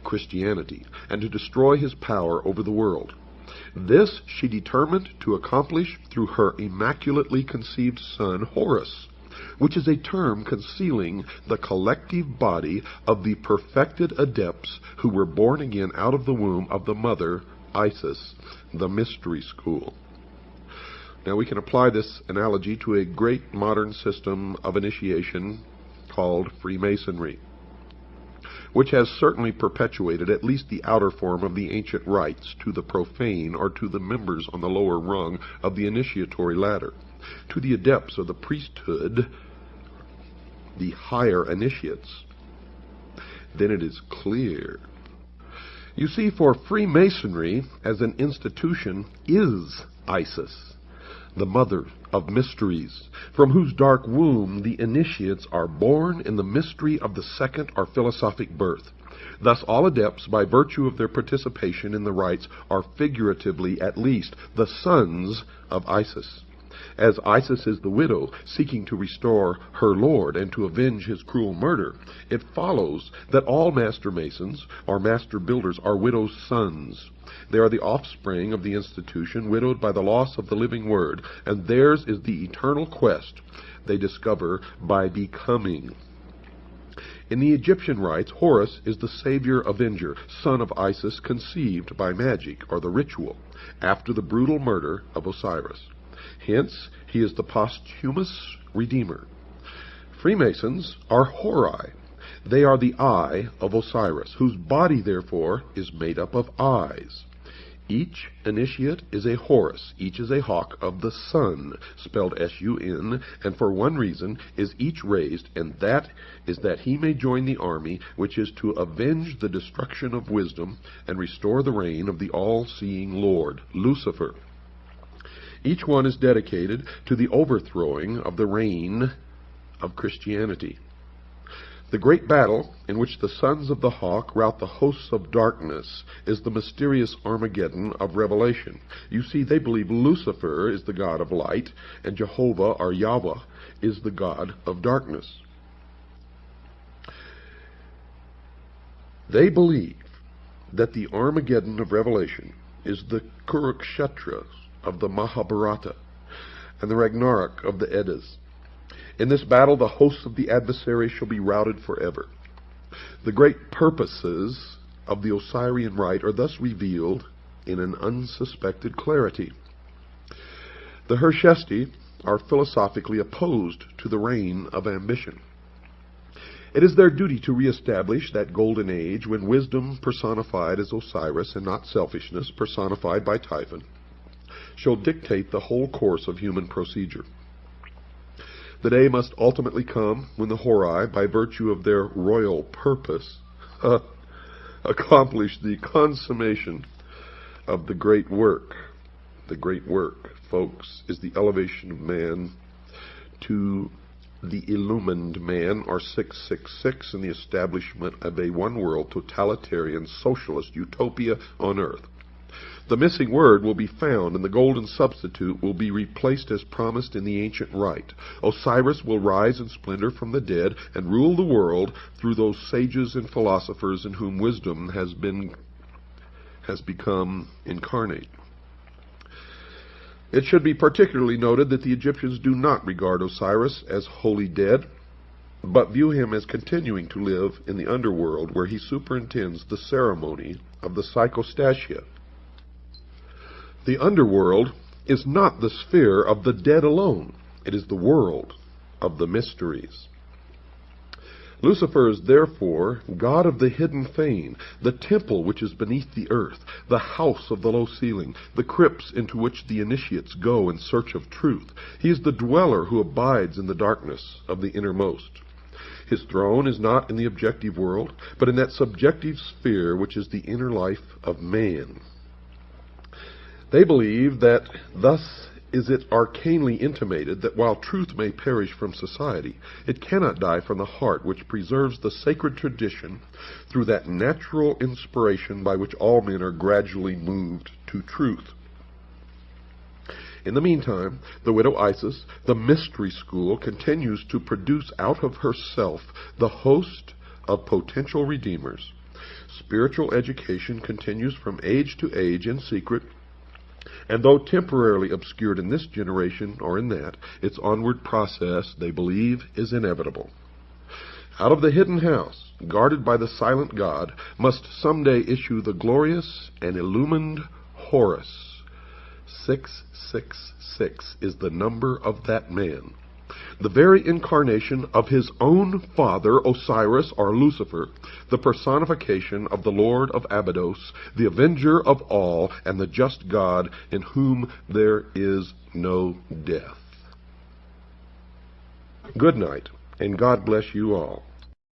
Christianity, and to destroy his power over the world. This she determined to accomplish through her immaculately conceived son Horus, which is a term concealing the collective body of the perfected adepts who were born again out of the womb of the mother Isis, the mystery school. Now we can apply this analogy to a great modern system of initiation called Freemasonry, which has certainly perpetuated at least the outer form of the ancient rites to the profane or to the members on the lower rung of the initiatory ladder. To the adepts of the priesthood, the higher initiates, then it is clear. You see, for Freemasonry as an institution is Isis, the mother of mysteries, from whose dark womb the initiates are born in the mystery of the second or philosophic birth. Thus all adepts, by virtue of their participation in the rites, are figuratively at least the sons of Isis. As Isis is the widow seeking to restore her lord and to avenge his cruel murder, it follows that all master masons or master builders are widows' sons. They are the offspring of the institution, widowed by the loss of the living word, and theirs is the eternal quest they discover by becoming. In the Egyptian rites, Horus is the savior avenger, son of Isis, conceived by magic or the ritual after the brutal murder of Osiris. Hence, he is the posthumous redeemer. Freemasons are Hori. They are the eye of Osiris, whose body, therefore, is made up of eyes. Each initiate is a Horus, each is a hawk of the sun, spelled S-U-N, and for one reason is each raised, and that is that he may join the army which is to avenge the destruction of wisdom and restore the reign of the all-seeing Lord, Lucifer. Each one is dedicated to the overthrowing of the reign of Christianity. The great battle in which the sons of the hawk rout the hosts of darkness is the mysterious Armageddon of Revelation. You see, they believe Lucifer is the god of light, and Jehovah, or Yahweh, is the god of darkness. They believe that the Armageddon of Revelation is the Kurukshetra of the Mahabharata and the Ragnarok of the Eddas. In this battle, the hosts of the adversary shall be routed forever. The great purposes of the Osirian rite are thus revealed in an unsuspected clarity. The Hershesti are philosophically opposed to the reign of ambition. It is their duty to reestablish that golden age when wisdom personified as Osiris and not selfishness personified by Typhon shall dictate the whole course of human procedure. The day must ultimately come when the Hori, by virtue of their royal purpose, accomplish the consummation of the great work. The great work, folks, is the elevation of man to the illumined man, or 666, and the establishment of a one-world, totalitarian, socialist utopia on earth. The missing word will be found, and the golden substitute will be replaced as promised in the ancient rite. Osiris will rise in splendor from the dead and rule the world through those sages and philosophers in whom wisdom has been has become incarnate. It should be particularly noted that the Egyptians do not regard Osiris as wholly dead, but view him as continuing to live in the underworld, where he superintends the ceremony of the psychostasia. The underworld is not the sphere of the dead alone. It is the world of the mysteries. Lucifer is therefore God of the hidden fane, the temple which is beneath the earth, the house of the low ceiling, the crypts into which the initiates go in search of truth. He is the dweller who abides in the darkness of the innermost. His throne is not in the objective world, but in that subjective sphere which is the inner life of man. They believe that thus is it arcanely intimated that while truth may perish from society, it cannot die from the heart, which preserves the sacred tradition through that natural inspiration by which all men are gradually moved to truth. In the meantime, the widow Isis, the mystery school, continues to produce out of herself the host of potential redeemers. Spiritual education continues from age to age in secret, and though temporarily obscured in this generation or in that, its onward process, they believe, is inevitable. Out of the hidden house, guarded by the silent God, must someday issue the glorious and illumined Horus. 666 is the number of that man, the very incarnation of his own father, Osiris or Lucifer, the personification of the Lord of Abydos, the avenger of all, and the just God in whom there is no death. Good night, and God bless you all.